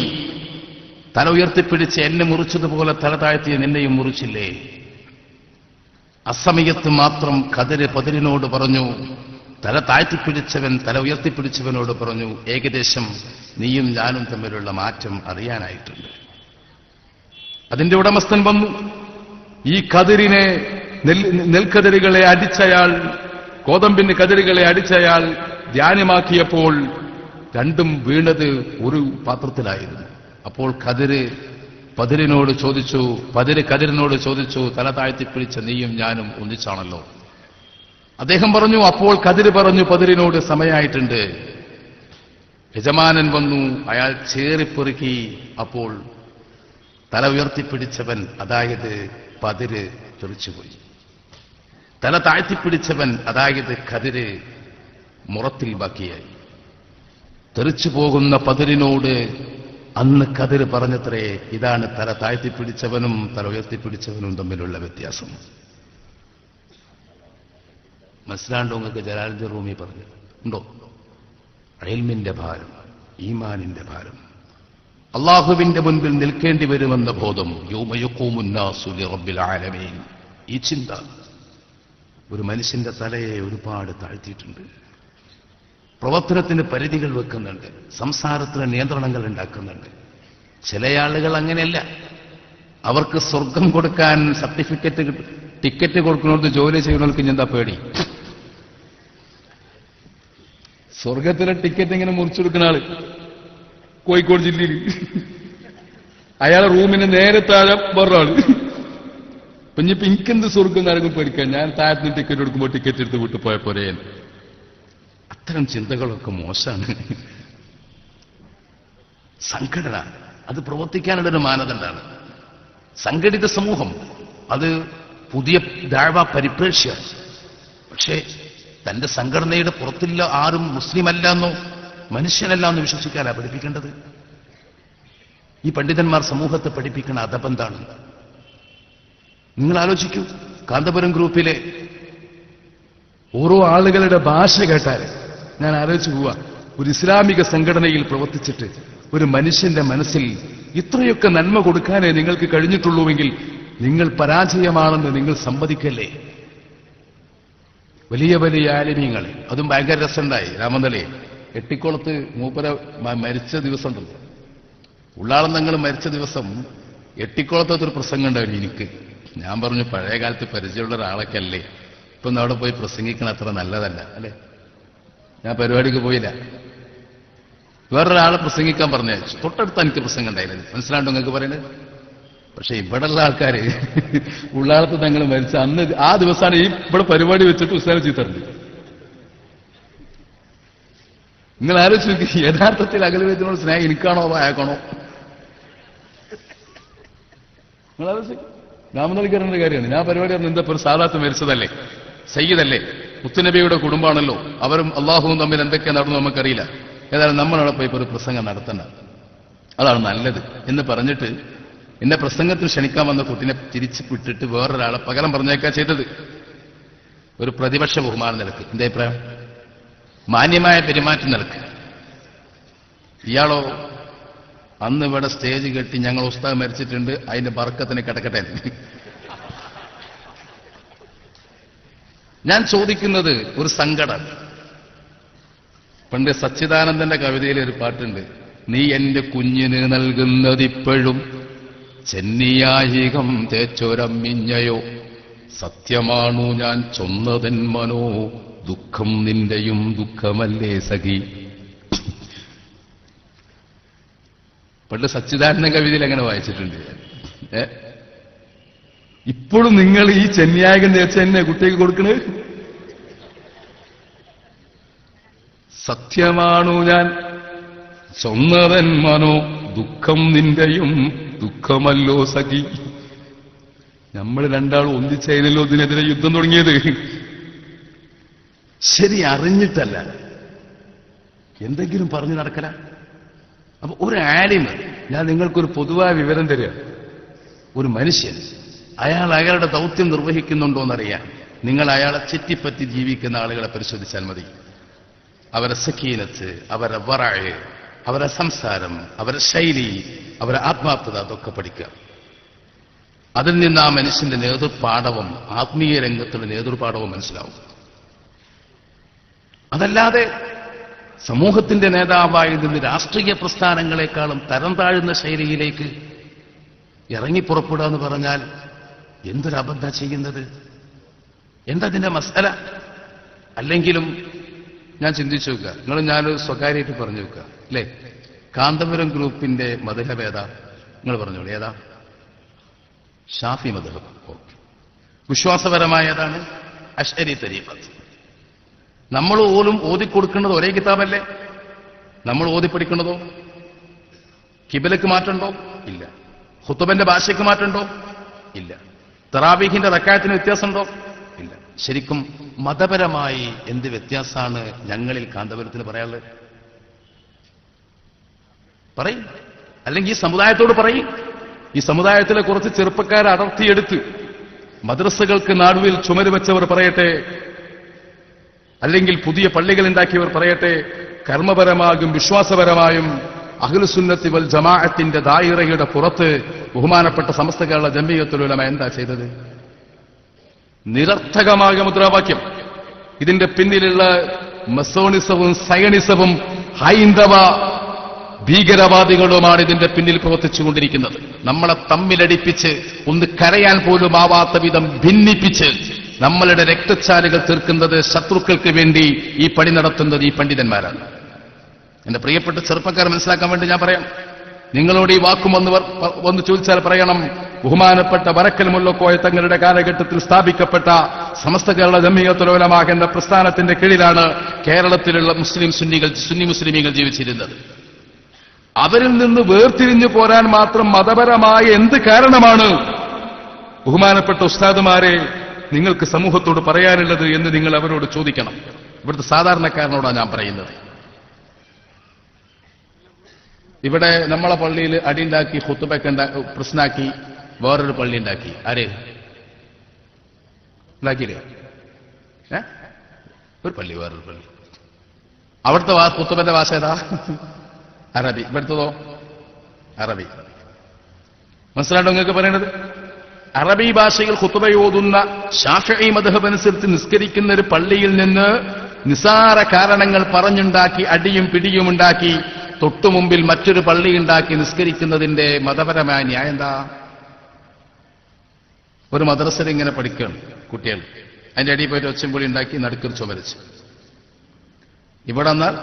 [SPEAKER 1] തല ഉയർത്തിപ്പിടിച്ച് എന്നെ മുറിച്ചതുപോലെ തല താഴ്ത്തിയ നിന്നെയും മുറിച്ചില്ലേ? അസമയത്ത് മാത്രം കതിര് പതിരിനോട് പറഞ്ഞു, തല താഴ്ത്തിപ്പിടിച്ചവൻ തല ഉയർത്തിപ്പിടിച്ചവനോട് പറഞ്ഞു, ഏകദേശം നീയും ഞാനും തമ്മിലുള്ള മാറ്റം അറിയാനായിട്ടുണ്ട്. അതിന്റെ ഉടമസ്ഥൻ വന്നു. ഈ കതിരിനെ നെൽക്കതിരുകളെ അടിച്ചയാൾ, കോതമ്പിന്റെ കതിരുകളെ അടിച്ചയാൾ ധ്യാനമാക്കിയപ്പോൾ രണ്ടും വീണത് ഒരു പാത്രത്തിലായിരുന്നു. അപ്പോൾ പതിരിനോട് ചോദിച്ചു, തല താഴ്ത്തിപ്പിടിച്ച നീയും ഞാനും ഒന്നിച്ചാണല്ലോ? അദ്ദേഹം പറഞ്ഞു. അപ്പോൾ കതിര് പറഞ്ഞു പതിരിനോട്, സമയമായിട്ടുണ്ട്. യജമാനൻ വന്നു, അയാൾ ചേറിപ്പെറുക്കി. അപ്പോൾ തല ഉയർത്തിപ്പിടിച്ചവൻ, അതായത് പതിര്, തെറിച്ചുപോയി. തല താഴ്ത്തിപ്പിടിച്ചവൻ, അതായത് കതിര്, മുറത്തിൽ ബാക്കിയായി. തെറിച്ചു പോകുന്ന പതിരിനോട് അന്ന് കതിര് പറഞ്ഞത്രേ, ഇതാണ് തല താഴ്ത്തിപ്പിടിച്ചവനും തല ഉയർത്തിപ്പിടിച്ചവനും തമ്മിലുള്ള വ്യത്യാസം. മനസ്സിലാണ്ടോ നിങ്ങൾക്ക്? ജലാലുദ്ദീൻ റൂമി പറഞ്ഞു ഉണ്ടോ? ഇൽമിന്റെ ഭാരം, ഈമാനിന്റെ ഭാരം, അള്ളാഹുവിന്റെ മുൻപിൽ നിൽക്കേണ്ടി വരുമെന്ന ബോധം. യൗമ യഖൂമുൻ നാസു ലിറബ്ബിൽ ആലമീൻ. ഈ ചിന്ത ഒരു മനുഷ്യന്റെ തലയെ ഒരുപാട് താഴ്ത്തിയിട്ടുണ്ട്. പ്രവർത്തനത്തിന് പരിധികൾ വെക്കുന്നുണ്ട്, സംസാരത്തിന് നിയന്ത്രണങ്ങൾ ഉണ്ടാക്കുന്നുണ്ട്. ചില ആളുകൾ അങ്ങനെയല്ല. അവർക്ക് സ്വർഗം കൊടുക്കാൻ ടിക്കറ്റ് കൊടുക്കുന്നവർക്ക് ജോലി ചെയ്യുന്നവർക്ക് എന്താ പേടി? സ്വർഗത്തിലെ ടിക്കറ്റ് ഇങ്ങനെ മുറിച്ചെടുക്കുന്ന ആള് കോഴിക്കോട് ജില്ലയിൽ, അയാളെ റൂമിന് നേരെ താഴെ വേറൊരാള്. ഇനിയിപ്പോ എനിക്കെന്ത് സ്വർഗം ആരെങ്കിലും പേടിക്കാൻ, ഞാൻ താഴത്തിന് ടിക്കറ്റ് എടുക്കുമ്പോൾ ടിക്കറ്റ് എടുത്ത് വിട്ടു പോയ പോരേ. അത്തരം ചിന്തകളൊക്കെ മോശമാണ്. സംഘടന അത് പ്രവർത്തിക്കാനുള്ളൊരു മാനദണ്ഡമാണ്. സംഘടിത സമൂഹം അത് പുതിയ ദഅവ പരിപ്രേക്ഷ്യം. പക്ഷേ തന്റെ സംഘടനയുടെ പുറത്തില്ല ആരും മുസ്ലിം അല്ലാന്നോ മനുഷ്യനല്ല എന്ന് വിശ്വസിക്കാനാണ് പഠിപ്പിക്കേണ്ടത്. ഈ പണ്ഡിതന്മാർ സമൂഹത്തെ പഠിപ്പിക്കുന്ന അദബെന്താണ്? നിങ്ങൾ ആലോചിക്കൂ. കാന്തപുരം ഗ്രൂപ്പിലെ ഓരോ ആളുകളുടെ ഭാഷ കേട്ടാൽ ഞാൻ ആലോചിച്ചു പോവാ. ഒരു ഇസ്ലാമിക സംഘടനയിൽ പ്രവർത്തിച്ചിട്ട് ഒരു മനുഷ്യന്റെ മനസ്സിൽ ഇത്രയൊക്കെ നന്മ കൊടുക്കാനേ നിങ്ങൾക്ക് കഴിഞ്ഞിട്ടുള്ളൂവെങ്കിൽ നിങ്ങൾ പരാജയമാണെന്ന് നിങ്ങൾ സമ്മതിക്കല്ലേ? വലിയ വലിയ ആലിമീങ്ങൾ, അതും ഭയങ്കര രസമുണ്ടായി. രാമന്തലേ എട്ടിക്കുളത്ത് മൂപ്പര മരിച്ച ദിവസം ഉണ്ടല്ലോ, ഉള്ളാളം തങ്ങൾ മരിച്ച ദിവസം എട്ടിക്കുളത്തൊരു പ്രസംഗം ഉണ്ടായിരുന്നു എനിക്ക്. ഞാൻ പറഞ്ഞു, പഴയ കാലത്ത് പരിചയമുള്ള ഒരാളൊക്കെ അല്ലേ, ഇപ്പൊ അവിടെ പോയി പ്രസംഗിക്കണം അത്ര നല്ലതല്ല അല്ലേ. ഞാൻ പരിപാടിക്ക് പോയില്ല. വേറൊരാളെ പ്രസംഗിക്കാൻ പറഞ്ഞയച്ചു. തൊട്ടടുത്ത് എനിക്ക് പ്രസംഗം ഉണ്ടായിരുന്നു. മനസ്സിലാണ്ടോ നിങ്ങൾക്ക് പറയുന്നത്? പക്ഷെ ഇവിടെയുള്ള ആൾക്കാര് ഉള്ളാളത്ത് തങ്ങൾ മരിച്ച അന്ന് ആ ദിവസമാണ് ഇവിടെ പരിപാടി വെച്ചിട്ട് ഉസ്താദ് ചീത്തറിഞ്ഞു. നിങ്ങൾ ആലോചിച്ച് നോക്കി, യഥാർത്ഥത്തിൽ അഖിലവേദിനോട് സ്നേഹം എനിക്കാണോ അയാൾക്കാണോ? നിങ്ങൾ ആലോചിച്ച് രാമനലിക്കറിന്റെ കാര്യമാണ്. ഞാൻ പരിപാടി പറഞ്ഞ എന്താ, ഒരു സാദാത്ത് മരിച്ചതല്ലേ, സയ്യിദല്ലേ, മുത്തുനബിയുടെ കുടുംബമാണല്ലോ, അവരും അള്ളാഹുവും തമ്മിൽ എന്തൊക്കെ നടന്നു നമുക്കറിയില്ല. ഏതായാലും നമ്മളവിടെ പോയി ഒരു പ്രസംഗം നടത്തണ്ട, അതാണ് നല്ലത് എന്ന് പറഞ്ഞിട്ട് എന്നെ പ്രസംഗത്തിന് ക്ഷണിക്കാൻ വന്ന കുട്ടിനെ തിരിച്ചു വിട്ടിട്ട് വേറൊരാളെ പകരം പറഞ്ഞേക്കാ ചെയ്തത്. ഒരു പ്രതിപക്ഷ ബഹുമാനം നിലക്ക്. എന്റെ അഭിപ്രായം, മാന്യമായ പെരുമാറ്റം നിലക്ക്. ഇയാളോ അന്ന് ഇവിടെ സ്റ്റേജ് കെട്ടി ഞങ്ങൾ ഉസ്താദ് മരിച്ചിട്ടുണ്ട്, അതിന്റെ ബർക്കത്തിന് കിടക്കട്ടെ. ഞാൻ ചോദിക്കുന്നത് ഒരു സങ്കടം. പണ്ട് സച്ചിദാനന്ദന്റെ കവിതയിൽ ഒരു പാട്ടുണ്ട്, നീ എന്റെ കുഞ്ഞിന് നൽകുന്നതിപ്പോഴും ചെന്നിയായികം തേച്ചൊരമ്മിഞ്ഞയോ, സത്യമാണു ഞാൻ ചൊന്നതെൻ മനോ ദുഃഖം നിന്റെയും ദുഃഖമല്ലേ സഖി. പണ്ട് സച്ചിദാനന്ദ കവിതയിൽ അങ്ങനെ വായിച്ചിട്ടുണ്ട്. ഇപ്പോഴും നിങ്ങൾ ഈ ചെന്യായകൻ തേച്ച് എന്നെ കുട്ടിക്ക് കൊടുക്കണേ? സത്യമാണു ഞാൻ ചൊന്നതൻ മനോ ദുഃഖം നിന്റെയും ദുഃഖമല്ലോ സഖി. നമ്മൾ രണ്ടാളും ഒന്നിച്ചതിനല്ലോ ഇതിനെതിരെ യുദ്ധം തുടങ്ങിയത്. ശരി, അറിഞ്ഞിട്ടല്ല, എന്തെങ്കിലും പറഞ്ഞു നടക്കല. അപ്പൊ ഒരു ആലിമ്, ഞാൻ നിങ്ങൾക്കൊരു പൊതുവായ വിവരം തരിക, ഒരു മനുഷ്യൻ അയാളുടെ ദൗത്യം നിർവഹിക്കുന്നുണ്ടോന്നറിയാൻ നിങ്ങൾ അയാളെ ചുറ്റിപ്പറ്റി ജീവിക്കുന്ന ആളുകളെ പരിശോധിച്ചാൽ മതി. അവരെ സക്കീനത്ത്, അവരെ വറഅ്, അവരെ സംസാരം, അവരെ ശൈലി, അവരെ ആത്മാർത്ഥത, അതൊക്കെ പഠിക്കുക. അതിൽ നിന്ന് ആ മനുഷ്യന്റെ നേതൃപാഠവും ആത്മീയ രംഗത്തുള്ള നേതൃപാഠവും മനസ്സിലാവും. അതല്ലാതെ സമൂഹത്തിന്റെ നേതാവായി നിന്ന് രാഷ്ട്രീയ പ്രസ്ഥാനങ്ങളെക്കാളും തരം താഴുന്ന ശൈലിയിലേക്ക് ഇറങ്ങിപ്പുറപ്പെടുക എന്ന് പറഞ്ഞാൽ എന്തൊരു അബദ്ധം ചെയ്യുന്നത്? എന്തതിന്റെ മസല? അല്ലെങ്കിലും ഞാൻ ചിന്തിച്ചു വെക്കുക, നിങ്ങൾ ഞാനൊരു സ്വകാര്യമായിട്ട് പറഞ്ഞു വെക്കുക അല്ലേ? കാന്തപുരം ഗ്രൂപ്പിന്റെ മദ്ഹബ് ഏതാ? നിങ്ങൾ പറഞ്ഞോളൂ, ഏതാ? ഷാഫി മദ്ഹബ്. വിശ്വാസപരമായ ഏതാണ്? അശ്അരി തരീഖത്ത്. നമ്മൾ പോലും ഓതിക്കൊടുക്കുന്നത് ഒരേ കിതാബല്ലേ? നമ്മൾ ഓതിപ്പടിക്കുന്നതോ? കിബിലക്ക് മാറ്റണ്ടോ? ഇല്ല. ഖുതുബന്റെ ഭാഷയ്ക്ക് മാറ്റണ്ടോ? ഇല്ല. തറാവീഹിന്റെ റക്അത്തിന് വ്യത്യാസമുണ്ടോ? ഇല്ല. ശരിക്കും മതപരമായി എന്ത് വ്യത്യാസമാണ് ഞങ്ങളിൽ കാന്തപുരത്തിന് പറയാനുള്ളത്? പറയും, അല്ലെങ്കിൽ ഈ സമുദായത്തോട് പറയും. ഈ സമുദായത്തിലെ കുറച്ച് ചെറുപ്പക്കാരെ അടർത്തിയെടുത്ത് മദ്രസകൾക്ക് നടുവിൽ ചുമര് വെച്ചവർ പറയട്ടെ, അല്ലെങ്കിൽ പുതിയ പള്ളികൾ ഉണ്ടാക്കിയവർ പറയട്ടെ, കർമ്മപരമായും വിശ്വാസപരമായും അഹ്ലുസുന്നത്തി വൽ ജമാഅത്തിന്റെ ദായിറയുടെ പുറത്ത് ബഹുമാനപ്പെട്ട സമസ്ത കേരള ജംഇയ്യത്തുൽ ഉലമ എന്താ ചെയ്തത്? നിരർത്ഥകമായ മുദ്രാവാക്യം. ഇതിന്റെ പിന്നിലുള്ള മസോണിസവും സയണിസവും ഹൈന്ദവ ഭീകരവാദികളുമാണ് ഇതിന്റെ പിന്നിൽ പ്രവർത്തിച്ചുകൊണ്ടിരിക്കുന്നത്. നമ്മളെ തമ്മിലടിപ്പിച്ച് ഒന്ന് കരയാൻ പോലും ആവാത്ത വിധം ഭിന്നിപ്പിച്ച് നമ്മളുടെ രക്തച്ചാലുകൾ തീർക്കുന്നത്, ശത്രുക്കൾക്ക് വേണ്ടി ഈ പണി നടത്തുന്നത് ഈ പണ്ഡിതന്മാരാണ്. എന്റെ പ്രിയപ്പെട്ട ചെറുപ്പക്കാർ മനസ്സിലാക്കാൻ വേണ്ടി ഞാൻ പറയാം. നിങ്ങളോട് ഈ വാക്കും ഒന്ന് ചോദിച്ചാൽ പറയണം, ബഹുമാനപ്പെട്ട വരക്കൽ മുല്ലക്കോയ തങ്ങളുടെ കാലഘട്ടത്തിൽ സ്ഥാപിക്കപ്പെട്ട സമസ്ത കേരള ജംഇയ്യത്തുൽ ഉലമ എന്ന പ്രസ്ഥാനത്തിന്റെ കീഴിലാണ് കേരളത്തിലുള്ള സുന്നി മുസ്ലിമീങ്ങൾ ജീവിച്ചിരുന്നത്. അവരിൽ നിന്ന് വേർതിരിഞ്ഞു പോരാൻ മാത്രം മതപരമായ എന്ത് കാരണമാണ് ബഹുമാനപ്പെട്ട ഉസ്താദുമാരെ നിങ്ങൾക്ക് സമൂഹത്തോട് പറയാനുള്ളത് എന്ന് നിങ്ങൾ അവരോട് ചോദിക്കണം. ഇവിടുത്തെ സാധാരണക്കാരനോടാണ് ഞാൻ പറയുന്നത്. ഇവിടെ നമ്മളെ പള്ളിയിൽ അടിയുണ്ടാക്കി ഖുതുബയൊക്കെ പ്രശ്നാക്കി വേറൊരു പള്ളി ഉണ്ടാക്കി. ആര് ഉണ്ടാക്കിയില്ലേ? ഒരു പള്ളി, വേറൊരു പള്ളി. അവിടുത്തെ ഖുതുബന്റെ ഭാഷ ഏതാ? അറബി. ഇവിടുത്തതോ അറബി. മനസ്സിലാണ്ടോ നിങ്ങൾക്ക് പറയേണ്ടത്? അറബി ഭാഷയിൽ ഖുതുബ ഓതുന്ന ശാഫിഈ മദ്ഹബ് അനുസരിച്ച് നിസ്കരിക്കുന്ന ഒരു പള്ളിയിൽ നിന്ന് നിസാര കാരണങ്ങൾ പറഞ്ഞുണ്ടാക്കി അടിയും പിടിയും ഉണ്ടാക്കി തൊട്ടുമുമ്പിൽ മറ്റൊരു പള്ളി ഉണ്ടാക്കി നിസ്കരിക്കുന്നതിന്റെ മതപരമായ ന്യായം എന്താ? ഒരു മദ്രസയിൽ ഇങ്ങനെ പഠിക്കുകയാണ് കുട്ടികൾ, അതിന്റെ അടിയിൽ പോയിട്ട് ഒച്ചമ്പൊളി ഉണ്ടാക്കി നടുക്കൊരു ചുമരിച്ചു. ഇവിടെ വന്നാൽ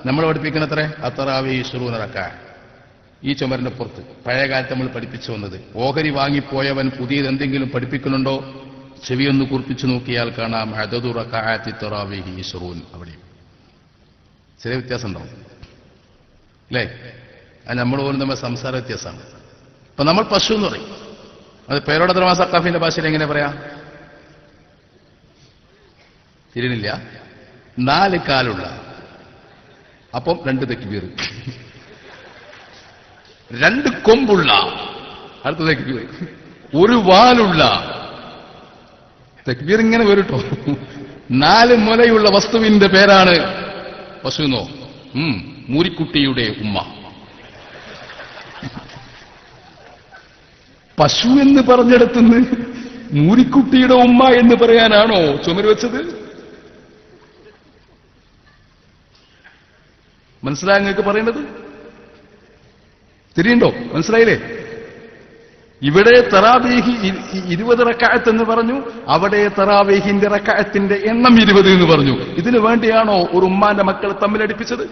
[SPEAKER 1] നമ്മൾ പഠിപ്പിക്കണത്രേ അത്തറാവി ശുറൂന റക്അ. ഈ ചുമരിന്റെ പുറത്ത് പഴയ കാലത്ത് നമ്മൾ പഠിപ്പിച്ചു വന്നത്, ഓഹരി വാങ്ങിപ്പോയവൻ പുതിയത് എന്തെങ്കിലും പഠിപ്പിക്കുന്നുണ്ടോ ചെവിയൊന്ന് കുറിപ്പിച്ചു നോക്കിയാൽ കാണാം അദദു റക്അഅത്തി തറാവീഹി ഇശ്റൂൻ. അവിടെ ചെറിയ വ്യത്യാസം ഉണ്ടാവും അല്ലേ? അത് നമ്മൾ പോലും നമ്മൾ സംസാര വ്യത്യാസമാണ്. അപ്പൊ നമ്മൾ പശു എന്ന് പറയും, അത് പേരോട് ദ്രമാ സഖാഫിന്റെ ഭാഷയിൽ എങ്ങനെ പറയാ? തിരിണില്ല. 4 കാലുള്ള, അപ്പം 2 തക്ബീർ. 2 കൊമ്പുള്ള, അടുത്ത തക്ബീർ. 1 വാലുള്ള, തക്ബീർ ഇങ്ങനെ വരട്ടോ. 4 മുലയുള്ള വസ്തുവിന്റെ പേരാണ് പശു എന്നോ? മൂരിക്കുട്ടിയുടെ ഉമ്മ. പശു എന്ന് പറഞ്ഞെടുത്തുനിന്ന് മൂരിക്കുട്ടിയുടെ ഉമ്മ എന്ന് പറയാനാണോ ചുമര് വെച്ചത്? മനസ്സിലായി നിങ്ങൾക്ക് പറയേണ്ടത്? തിരിയുണ്ടോ? മനസ്സിലായില്ലേ?
[SPEAKER 2] ഇവിടെ തറാവീഹ് 20 റക്അത്ത് എന്ന് പറഞ്ഞു, അവിടെ തറാവീഹിന്റെ റക്അത്തിന്റെ എണ്ണം 20 എന്ന് പറഞ്ഞു. ഇതിനു വേണ്ടിയാണോ ഒരു ഉമ്മാന്റെ മക്കൾ തമ്മിലടിപ്പിച്ചത്?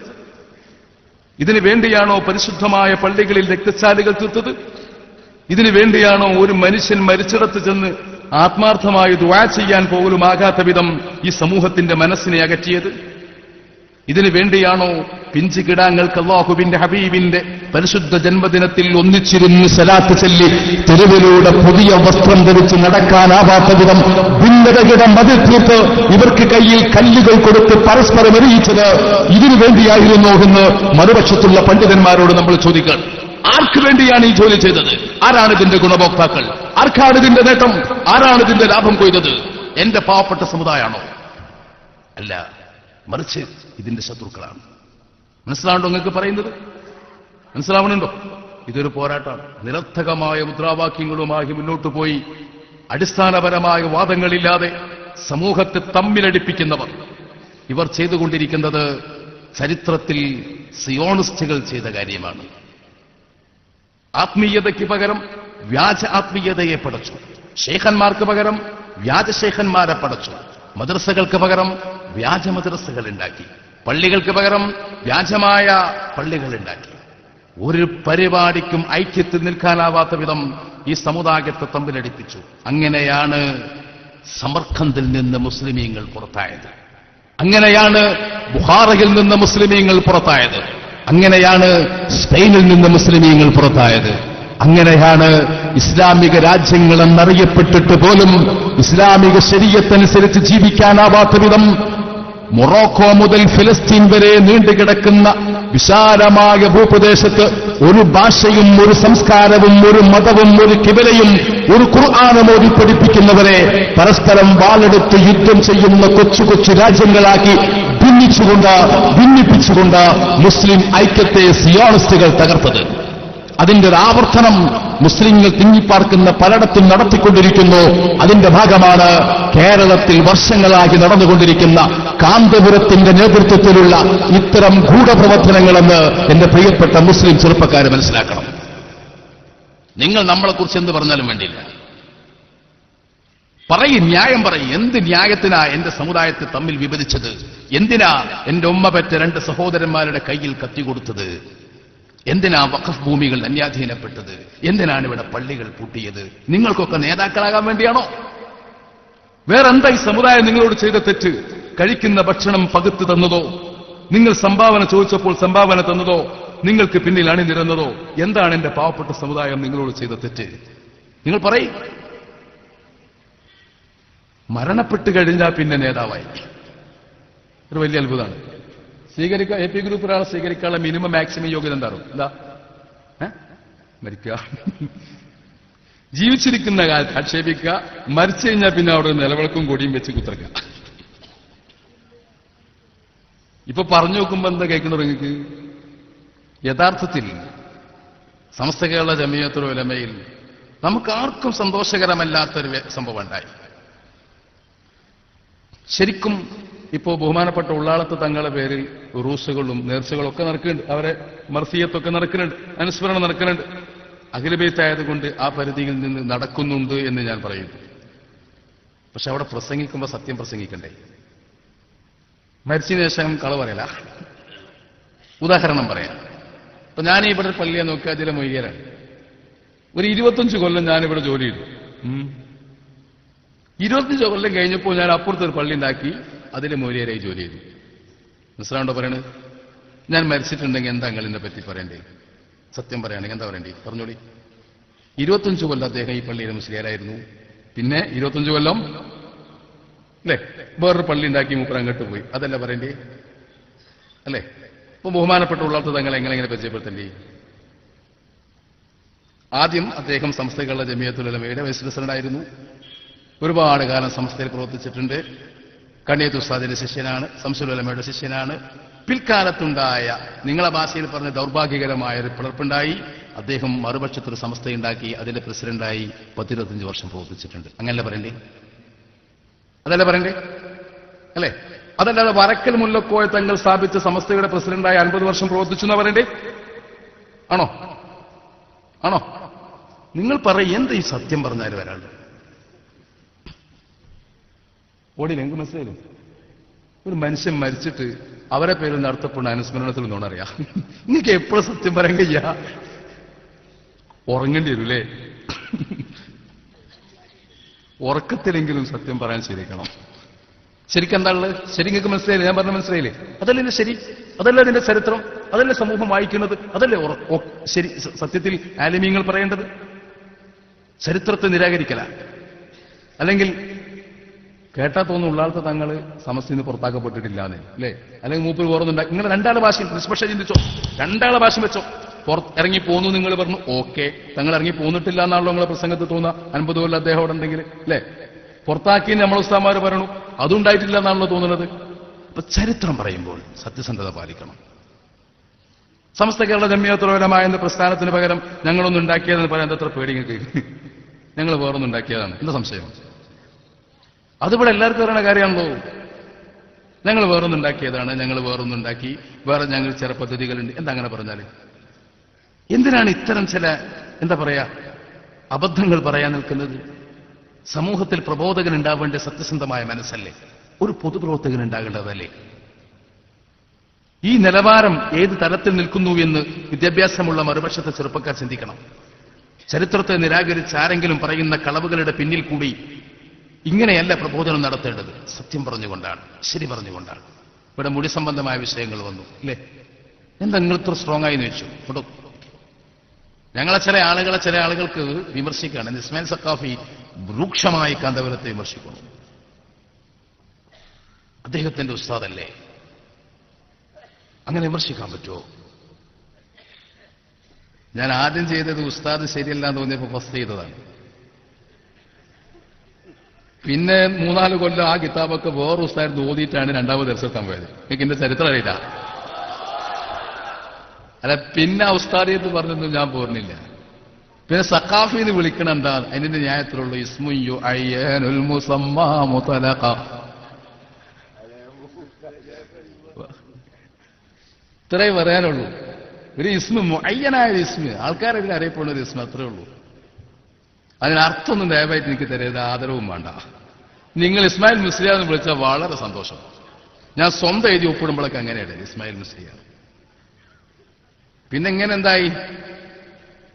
[SPEAKER 2] ഇതിനു വേണ്ടിയാണോ പരിശുദ്ധമായ പള്ളികളിൽ രക്തച്ചാലുകൾ തീർത്തത്? ഇതിനു വേണ്ടിയാണോ ഒരു മനുഷ്യൻ മരിച്ചിടത്ത് ചെന്ന് ആത്മാർത്ഥമായി ദുആ ചെയ്യാൻ പോലും ആകാത്ത വിധം ഈ സമൂഹത്തിന്റെ മനസ്സിനെ അകറ്റിയത്? ഇതിനു വേണ്ടിയാണോ പിഞ്ചു കിടാങ്ങൾക്ക് അല്ലാഹുവിന്റെ ഹബീബിന്റെ പരിശുദ്ധ ജന്മദിനത്തിൽ ഒന്നിച്ചിരുന്ന് സലാത്ത് ചൊല്ലി തെരുവിലൂടെ പുതിയ വസ്ത്രം ധരിച്ച് നടക്കാനാവാത്ത വിധം ഭിന്നതയുടെ മതിൽ തീർത്ത് ഇവർക്ക് കയ്യിൽ കല്ലുകൾ കൊടുത്ത് പരസ്പരം എറിയിച്ചത് ഇതിനു വേണ്ടിയായിരുന്നോ എന്ന് മറുപക്ഷത്തുള്ള പണ്ഡിതന്മാരോട് നമ്മൾ ചോദിക്കണം. ആർക്ക് വേണ്ടിയാണ് ഈ ജോലി ചെയ്തത്? ആരാണ് ഇതിന്റെ ഗുണഭോക്താക്കൾ? ആർക്കാണ് ഇതിന്റെ നേട്ടം? ആരാണ് ഇതിന്റെ ലാഭം കൊയ്തത്? എന്റെ പാവപ്പെട്ട സമുദായമാണോ? അല്ല, മറിച്ച് ഇതിന്റെ ശത്രുക്കളാണ്. മനസ്സിലാവുണ്ടോ നിങ്ങൾക്ക് പറയുന്നത്? മനസ്സിലാവണുണ്ടോ? ഇതൊരു പോരാട്ടമാണ്. നിരർത്ഥകമായ മുദ്രാവാക്യങ്ങളുമായി മുന്നോട്ടു പോയി അടിസ്ഥാനപരമായ വാദങ്ങളില്ലാതെ സമൂഹത്തെ തമ്മിലടിപ്പിക്കുന്നവർ ഇവർ ചെയ്തുകൊണ്ടിരിക്കുന്നത് ചരിത്രത്തിൽ സിയോണിസ്റ്റുകൾ ചെയ്ത കാര്യമാണ്. ആത്മീയതയ്ക്ക് പകരം വ്യാജ ആത്മീയതയെ പടച്ചു. ശേഖന്മാർക്ക് പകരം വ്യാജ ശേഖന്മാരെ പടച്ചു. മദ്രസകൾക്ക് പകരം വ്യാജ മദ്രസകൾ ഉണ്ടാക്കി. പള്ളികൾക്ക് പകരം വ്യാജമായ പള്ളികൾ ഉണ്ടാക്കി. ഒരു പരിപാടിക്കും ഐക്യത്തിൽ നിൽക്കാനാവാത്ത വിധം ഈ സമുദായത്തെ തമ്മിലടിപ്പിച്ചു. അങ്ങനെയാണ് സമർഖന്ദിൽ നിന്ന് മുസ്ലിമീങ്ങൾ പുറത്തായത്. അങ്ങനെയാണ് ബുഖാറയിൽ നിന്ന് മുസ്ലിമീങ്ങൾ പുറത്തായത്. അങ്ങനെയാണ് സ്പെയിനിൽ നിന്ന് മുസ്ലിമീങ്ങൾ പുറത്തായത്. അങ്ങനെയാണ് ഇസ്ലാമിക രാജ്യങ്ങളെന്നറിയപ്പെട്ടിട്ട് പോലും ഇസ്ലാമിക ശരീഅത്തനുസരിച്ച് ജീവിക്കാനാവാത്ത വിധം മൊറോക്കോ മുതൽ ഫിലിസ്തീൻ വരെ നീണ്ടുകിടക്കുന്ന വിശാലമായ ഭൂപ്രദേശത്ത് ഒരു ഭാഷയും ഒരു സംസ്കാരവും ഒരു മതവും ഒരു കിബിലയും ഒരു ഖുർആനും ഓതി പഠിപ്പിക്കുന്നവരെ പരസ്പരം വാളെടുത്ത് യുദ്ധം ചെയ്യുന്ന കൊച്ചു കൊച്ചു രാജ്യങ്ങളാക്കി ഭിന്നിപ്പിച്ചുകൊണ്ട് മുസ്ലിം ഐക്യത്തെ സിയോണിസ്റ്റുകൾ തകർത്തത്. അതിന്റെ ഒരു ആവർത്തനം മുസ്ലിങ്ങൾ തിങ്ങിപ്പാർക്കുന്ന പലയിടത്തും നടത്തിക്കൊണ്ടിരിക്കുന്നു. അതിന്റെ ഭാഗമാണ് കേരളത്തിൽ വർഷങ്ങളായി നടന്നുകൊണ്ടിരിക്കുന്ന കാന്തപുരത്തിന്റെ നേതൃത്വത്തിലുള്ള ഇത്തരം ഗൂഢപ്രവർത്തനങ്ങളെന്ന് എന്റെ പ്രിയപ്പെട്ട മുസ്ലിം ചെറുപ്പക്കാർ മനസ്സിലാക്കണം. നിങ്ങൾ നമ്മളെക്കുറിച്ച് എന്ത് പറഞ്ഞാലും വേണ്ടിയില്ല, പറയും, ന്യായം പറയും. എന്ത് ന്യായത്തിനാ എന്റെ സമുദായത്തെ തമ്മിൽ വിഭജിച്ചത്? എന്തിനാ എന്റെ ഉമ്മ പെറ്റ 2 സഹോദരന്മാരുടെ കയ്യിൽ കത്തി കൊടുത്തത്? എന്തിനാ വഖഫ് ഭൂമികൾ അന്യാധീനപ്പെട്ടത്? എന്തിനാണ് ഇവിടെ പള്ളികൾ പൂട്ടിയത്? നിങ്ങൾക്കൊക്കെ നേതാക്കളാകാൻ വേണ്ടിയാണോ? വേറെന്താ ഈ സമുദായം നിങ്ങളോട് ചെയ്ത തെറ്റ്? കഴിക്കുന്ന ഭക്ഷണം പകുത്തു തന്നതോ? നിങ്ങൾ സംഭാവന ചോദിച്ചപ്പോൾ സംഭാവന തന്നതോ? നിങ്ങൾക്ക് പിന്നിൽ അണിനിരന്നതോ? എന്താണ് എന്റെ പാവപ്പെട്ട സമുദായം നിങ്ങളോട് ചെയ്ത തെറ്റ്? നിങ്ങൾ പറയും. മരണപ്പെട്ട് കഴിഞ്ഞാൽ പിന്നെ നേതാവായി. ഒരു വലിയ അത്ഭുതമാണ്. സ്വീകരിക്കുക, എ പി ഗ്രൂപ്പ് ഒരാളെ സ്വീകരിക്കാനുള്ള മിനിമം മാക്സിമം യോഗ്യത എന്താണോ? എന്താ? മരിക്കുക, ജീവിച്ചിരിക്കുന്ന കാലത്ത് ആക്ഷേപിക്കുക, മരിച്ചു കഴിഞ്ഞാൽ പിന്നെ അവിടെ നിലവിളക്കും കൊടിയും വെച്ച് കുത്തിറക്കുക. ഇപ്പൊ പറഞ്ഞു നോക്കുമ്പോ എന്താ കേൾക്കുന്നത് നിങ്ങൾക്ക്? യഥാർത്ഥത്തിൽ സമസ്ത കേരള ജമിയത്തുൽ ഉലമയിൽ നമുക്ക് ആർക്കും സന്തോഷകരമല്ലാത്തൊരു സംഭവം ഉണ്ടായി. ശരിക്കും ഇപ്പോ ബഹുമാനപ്പെട്ട ഉള്ളാളത്ത് തങ്ങളുടെ പേരിൽ റൂസുകളും നേർച്ചകളും ഒക്കെ നടക്കുന്നുണ്ട്. അവരെ മർസിയത്തൊക്കെ നടക്കുന്നുണ്ട്, അനുസ്മരണം നടക്കുന്നുണ്ട്. അഖിലബൈത്തായതുകൊണ്ട് ആ പരിധിയിൽ നിന്ന് നടക്കുന്നുണ്ട് എന്ന് ഞാൻ പറയുന്നു. പക്ഷെ അവിടെ പ്രസംഗിക്കുമ്പോൾ സത്യം പ്രസംഗിക്കണ്ടേ? മരിച്ചതിന് ശേഷം കള പറയല. ഉദാഹരണം പറയാം. അപ്പൊ ഞാൻ ഇവിടെ പള്ളിയെ നോക്കിയാൽ ചില മൊയ്യരാണ്. ഒരു 25 കൊല്ലം ഞാനിവിടെ ജോലി ചെയ്തു. 25 കൊല്ലം കഴിഞ്ഞപ്പോൾ ഞാൻ അപ്പുറത്തൊരു പള്ളി ഉണ്ടാക്കി, അതിലെ മൊയ്യരായി ജോലി ചെയ്തു. മനസ്സിലാവുണ്ടോ പറയണത്? ഞാൻ മരിച്ചിട്ടുണ്ടെങ്കിൽ എന്താ നിങ്ങളെന്നെ പറ്റി പറയണ്ടേ? സത്യം പറയുകയാണെങ്കിൽ എന്താ പറയണ്ടേ? പറഞ്ഞോളി. 25 കൊല്ലം അദ്ദേഹം ഈ പള്ളിയിലെ മുസ്ലിയാരായിരുന്നു. പിന്നെ 25 കൊല്ലം അല്ലേ വേറൊരു പള്ളി ഉണ്ടാക്കി മൂപ്പർ അങ്ങോട്ട് പോയി. അതല്ല പറയണ്ടേ? അല്ലേ? ഇപ്പൊ ബഹുമാനപ്പെട്ട ഉള്ളാത്ത തങ്ങളെ എങ്ങനെ പരിചയപ്പെടുത്തണ്ടേ? ആദ്യം അദ്ദേഹം സംസ്ഥകളുടെ ജമിയത്തുൽ ഉലമയുടെ വൈസ് പ്രസിഡന്റായിരുന്നു. ഒരുപാട് കാലം സംസ്ഥയിൽ പ്രവർത്തിച്ചിട്ടുണ്ട്. കണ്ണിയത്ത് ഉസ്താദിന്റെ ശിഷ്യനാണ്, ശംസുൽ ഉലമയുടെ ശിഷ്യനാണ്. പിൽക്കാലത്തുണ്ടായ നിങ്ങളെ ഭാഷയിൽ പറഞ്ഞ ദൗർഭാഗ്യകരമായ ഒരു പിളർപ്പുണ്ടായി. അദ്ദേഹം മറുപക്ഷത്തൊരു സംസ്ഥയുണ്ടാക്കി, അതിന്റെ പ്രസിഡന്റായി 10-25 വർഷം പ്രവർത്തിച്ചിട്ടുണ്ട്. അങ്ങനല്ല പറയണ്ടേ? അതല്ല പറയണ്ടേ? അല്ലേ? അതല്ലാതെ വരക്കൽ മുല്ലക്കോയ തങ്ങൾ സ്ഥാപിച്ച സംസ്ഥയുടെ പ്രസിഡന്റായി 50 വർഷം പ്രവർത്തിച്ചു എന്നാ പറയണ്ടേ? ആണോ? ആണോ? നിങ്ങൾ പറയും എന്താ ഈ സത്യം പറഞ്ഞാൽ വരാണ്ട് ഓടി നിങ്ങൾക്ക് മനസ്സിലായില്ലേ? ഒരു മനുഷ്യൻ മരിച്ചിട്ട് അവരെ പേരിൽ നടത്തപ്പെടുന്ന അനുസ്മരണത്തിൽ നോണറിയാം. നിങ്ങൾക്ക് എപ്പോഴും സത്യം പറയാൻ കഴിയാ? ഉറങ്ങേണ്ടി വരൂലേ? ഉറക്കത്തിലെങ്കിലും സത്യം പറയാൻ ശരിക്കണം. ശരിക്കും എന്താ ഉള്ളത്? ശരി നിങ്ങൾക്ക് മനസ്സിലായില്ലേ? ഞാൻ പറഞ്ഞ മനസ്സിലായില്ലേ? അതല്ലേ എന്റെ ശരി, അതല്ലേ അതിന്റെ ചരിത്രം, അതല്ലേ സമൂഹം വായിക്കുന്നത്, അതല്ലേ ശരി സത്യത്തിൽ ആലിമീങ്ങൾ പറയേണ്ടത്? ചരിത്രത്തെ നിരാകരിക്കല. അല്ലെങ്കിൽ കേട്ടാ തോന്നുന്നു ഉള്ളാളത്തെ തങ്ങൾ സമസ്തയിൽ നിന്ന് പുറത്താക്കപ്പെട്ടിട്ടില്ലാന്ന്, അല്ലേ? അല്ലെങ്കിൽ മൂപ്പർ വേറൊന്നുണ്ടാക്കി. നിങ്ങൾ രണ്ടാളെ ഭാഷയും നിഷ്പക്ഷ ചിന്തിച്ചോ, രണ്ടാളെ ഭാഷ വെച്ചോ. ഇറങ്ങി പോന്നു നിങ്ങൾ പറഞ്ഞു, ഓക്കെ, തങ്ങൾ ഇറങ്ങി പോന്നിട്ടില്ല എന്നാണല്ലോ നിങ്ങളെ പ്രസംഗത്തിൽ തോന്നുക. 50 കൊല്ലം അദ്ദേഹം അവിടെ ഉണ്ടെങ്കിൽ, അല്ലേ? പുറത്താക്കി നമ്മൾ ഉസ്താമാർ പറയണു, അതുണ്ടായിട്ടില്ല എന്നാണല്ലോ തോന്നുന്നത്. അപ്പൊ ചരിത്രം പറയുമ്പോൾ സത്യസന്ധത പാലിക്കണം. സമസ്ത കേരള ജമിയത്തുൽ ഉലമ എന്ന പ്രസ്ഥാനത്തിന് പകരം ഞങ്ങളൊന്നും ഉണ്ടാക്കിയതെന്ന് പറയാൻ എത്ര പേടി നിങ്ങൾക്ക്? ഞങ്ങൾ വേറൊന്നും ഉണ്ടാക്കിയതാണ്, എന്താ സംശയം? അതിവിടെ എല്ലാവർക്കും അറിയണ കാര്യമാണല്ലോ. ഞങ്ങൾ വേറൊന്നുണ്ടാക്കിയതാണ്, ഞങ്ങൾ വേറൊന്നുണ്ടാക്കി, വേറെ ഞങ്ങൾ ചില പദ്ധതികളുണ്ട്. എന്താ അങ്ങനെ പറഞ്ഞാൽ? എന്തിനാണ് ഇത്തരം ചില എന്താ പറയാ അബദ്ധങ്ങൾ പറയാൻ നിൽക്കുന്നത്? സമൂഹത്തിൽ പ്രബോധകൻ ഉണ്ടാവേണ്ട സത്യസന്ധമായ മനസ്സല്ലേ, ഒരു പൊതുപ്രവർത്തകൻ ഉണ്ടാകേണ്ടതല്ലേ? ഈ നിലവാരം ഏത് തലത്തിൽ നിൽക്കുന്നു എന്ന് വിദ്യാഭ്യാസമുള്ള മറുപക്ഷത്തെ ചെറുപ്പക്കാർ ചിന്തിക്കണം. ചരിത്രത്തെ നിരാകരിച്ച് ആരെങ്കിലും പറയുന്ന കളവുകളുടെ പിന്നിൽ കൂടി ഇങ്ങനെയല്ല പ്രബോധനം നടത്തേണ്ടത്. സത്യം പറഞ്ഞുകൊണ്ടാണ്, ശരി പറഞ്ഞുകൊണ്ടാണ്. ഇവിടെ മുടി സംബന്ധമായ വിഷയങ്ങൾ വന്നു, ഇല്ലേ? എന്താ നിങ്ങൾ ഇത്ര സ്ട്രോങ് ആയി എന്ന് വെച്ചു കേട്ടോ. ഞങ്ങളെ ചില ആളുകൾക്ക് വിമർശിക്കുകയാണ്. ഇസ്മായിൽ സഖാഫി രൂക്ഷമായി കാന്തപുരത്തെ വിമർശിക്കുന്നു. അദ്ദേഹത്തിന്റെ ഉസ്താദല്ലേ, അങ്ങനെ വിമർശിക്കാൻ പറ്റുമോ? ഞാൻ ആദ്യം ചെയ്തത് ഉസ്താദ് ശരിയല്ല എന്ന് തോന്നിയപ്പോൾ ഫസ്റ്റ് ചെയ്തതാണ്. പിന്നെ 3-4 കൊല്ലം ആ കിതാബൊക്കെ വേറെ ഉസ്താദ് ഓതിയിട്ടാണ് രണ്ടാമത് ദർശനം പോയത്. എനിക്ക് എന്റെ ചരിത്രം അറിയില്ല. അല്ല, പിന്നെ ഉസ്താദിയത്ത് പറഞ്ഞൊന്നും ഞാൻ പോർന്നില്ല. പിന്നെ സഖാഫിന്ന് വിളിക്കണം എന്താ? അതിന്റെ ന്യായത്തിലുള്ള ഇസ്മു യുഅയ്യനുൽ മുസമ്മാ മുതലഖ. ഇത്രേ പറയാനുള്ളൂ. ഒരു ഇസ്മു മുഅയ്യനായ ഇസ്മു, ആൾക്കാരെതിരെ അറിയപ്പെടുന്ന ഒരു ഇസ്മു, അത്രേ ഉള്ളൂ. അതിനർത്ഥമൊന്നും ദയവായിട്ട് എനിക്ക് തരരുത്, ആദരവും വേണ്ട. നിങ്ങൾ ഇസ്മായിൽ മുസ്ലിയാർ എന്ന് വിളിച്ചാൽ വളരെ സന്തോഷം. ഞാൻ സ്വന്തം എഴുതി ഒപ്പിടുമ്പോഴൊക്കെ അങ്ങനെയാണ് ഇസ്മായിൽ മുസ്ലിയാർ. പിന്നെ ഇങ്ങനെ എന്തായി?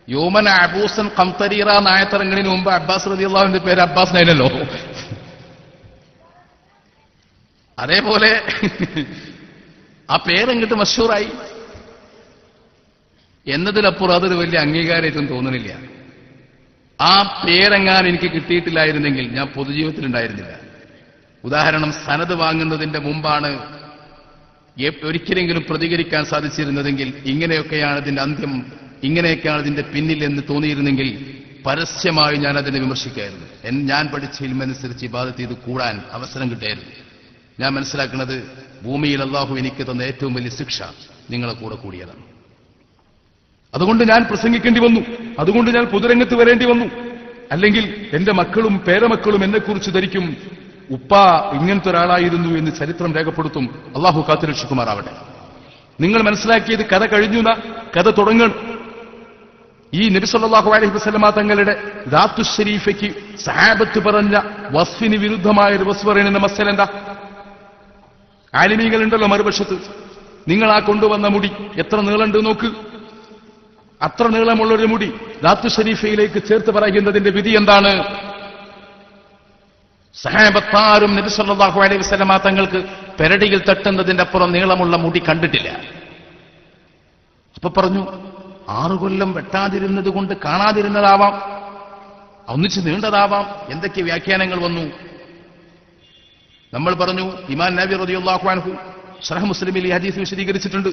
[SPEAKER 2] യോമൻ അബൂസൻ ഖംതരീറ നായത്തിറങ്ങുന്നതിന് മുമ്പ് അബ്ബാസ് റളിയല്ലാഹുവിന്റെ പേര് അബ്ബാസ് നായനല്ലോ. അതേപോലെ ആ പേരെങ്ങിട്ട് മഷൂറായി എന്നതിലപ്പുറം അതൊരു വലിയ അംഗീകാരമായിട്ടും തോന്നുന്നില്ല. ആ പേരെങ്ങാൻ എനിക്ക് കിട്ടിയിട്ടില്ലായിരുന്നെങ്കിൽ ഞാൻ പൊതുജീവിതത്തിൽ ഉണ്ടായിരുന്നില്ല. ഉദാഹരണം, സനത് വാങ്ങുന്നതിന്റെ മുമ്പാണ് ഒരിക്കലെങ്കിലും പ്രതികരിക്കാൻ സാധിച്ചിരുന്നതെങ്കിൽ ഇങ്ങനെയൊക്കെയാണ് ഇതിന്റെ അന്ത്യം, ഇങ്ങനെയൊക്കെയാണ് ഇതിന്റെ പിന്നിൽ എന്ന് തോന്നിയിരുന്നെങ്കിൽ പരസ്യമായി ഞാൻ അതിനെ വിമർശിക്കായിരുന്നു. ഞാൻ പഠിച്ച ഇൽമനുസരിച്ച് ഇബാദത്ത് ചെയ്ത് കൂടാൻ അവസരം കിട്ടിയായിരുന്നു. ഞാൻ മനസ്സിലാക്കുന്നത് ഭൂമിയിൽ അല്ലാഹു എനിക്ക് തന്ന ഏറ്റവും വലിയ ശിക്ഷ നിങ്ങളെ കൂടെ കൂടിയതാണ്. അതുകൊണ്ട് ഞാൻ പ്രസംഗിക്കേണ്ടി വന്നു, അതുകൊണ്ട് ഞാൻ പൊതുരംഗത്ത് വരേണ്ടി വന്നു. അല്ലെങ്കിൽ എന്റെ മക്കളും പേരമക്കളും എന്നെക്കുറിച്ച് ധരിക്കും ഉപ്പ ഇങ്ങനത്തെ ഒരാളായിരുന്നു എന്ന് ചരിത്രം രേഖപ്പെടുത്തും. അള്ളാഹു കാത്തുരക്ഷിക്കുമാറാവട്ടെ. നിങ്ങൾ മനസ്സിലാക്കിയത് കഥ കഴിഞ്ഞു, കഥ തുടങ്ങണം. ഈ നബി സല്ലല്ലാഹു അലൈഹി വസല്ലമ തങ്ങളുടെ ദാത്തു ശരീഫയ്ക്ക് സഹാബത്ത് പറഞ്ഞ വസ്ഫിന് വിരുദ്ധമായ ഒരു വസ്ഫ് പറയുന്ന മസല എന്താ? ആലിമീങ്ങളുണ്ടല്ലോ മറുപക്ഷത്ത്. നിങ്ങൾ ആ കൊണ്ടുവന്ന മുടി എത്ര നീളമുണ്ട് നോക്ക്. അത്ര നീളമുള്ളൊരു മുടി ദാത്തു ശരീഫയിലേക്ക് ചേർത്ത് പറയുന്നതിന്റെ വിധി എന്താണ്? സഹാബത്താരും നബി സല്ലല്ലാഹു അലൈഹി വസല്ലമ തങ്ങൾക്ക് പെരടിയിൽ തട്ടുന്നതിന്റെ അപ്പുറം നീളമുള്ള മുടി കണ്ടിട്ടില്ല. അപ്പൊ പറഞ്ഞു 6 കൊല്ലം വെട്ടാതിരുന്നത് കൊണ്ട് കാണാതിരുന്നതാവാം, ഒന്നിച്ച് നീണ്ടതാവാം, എന്തൊക്കെ വ്യാഖ്യാനങ്ങൾ വന്നു. നമ്മൾ പറഞ്ഞു ഇമാം നബി റളിയല്ലാഹു അൻഹു ശറഹ് മുസ്ലിമിൽ ഈ ഹദീസ് വിശദീകരിച്ചിട്ടുണ്ട്.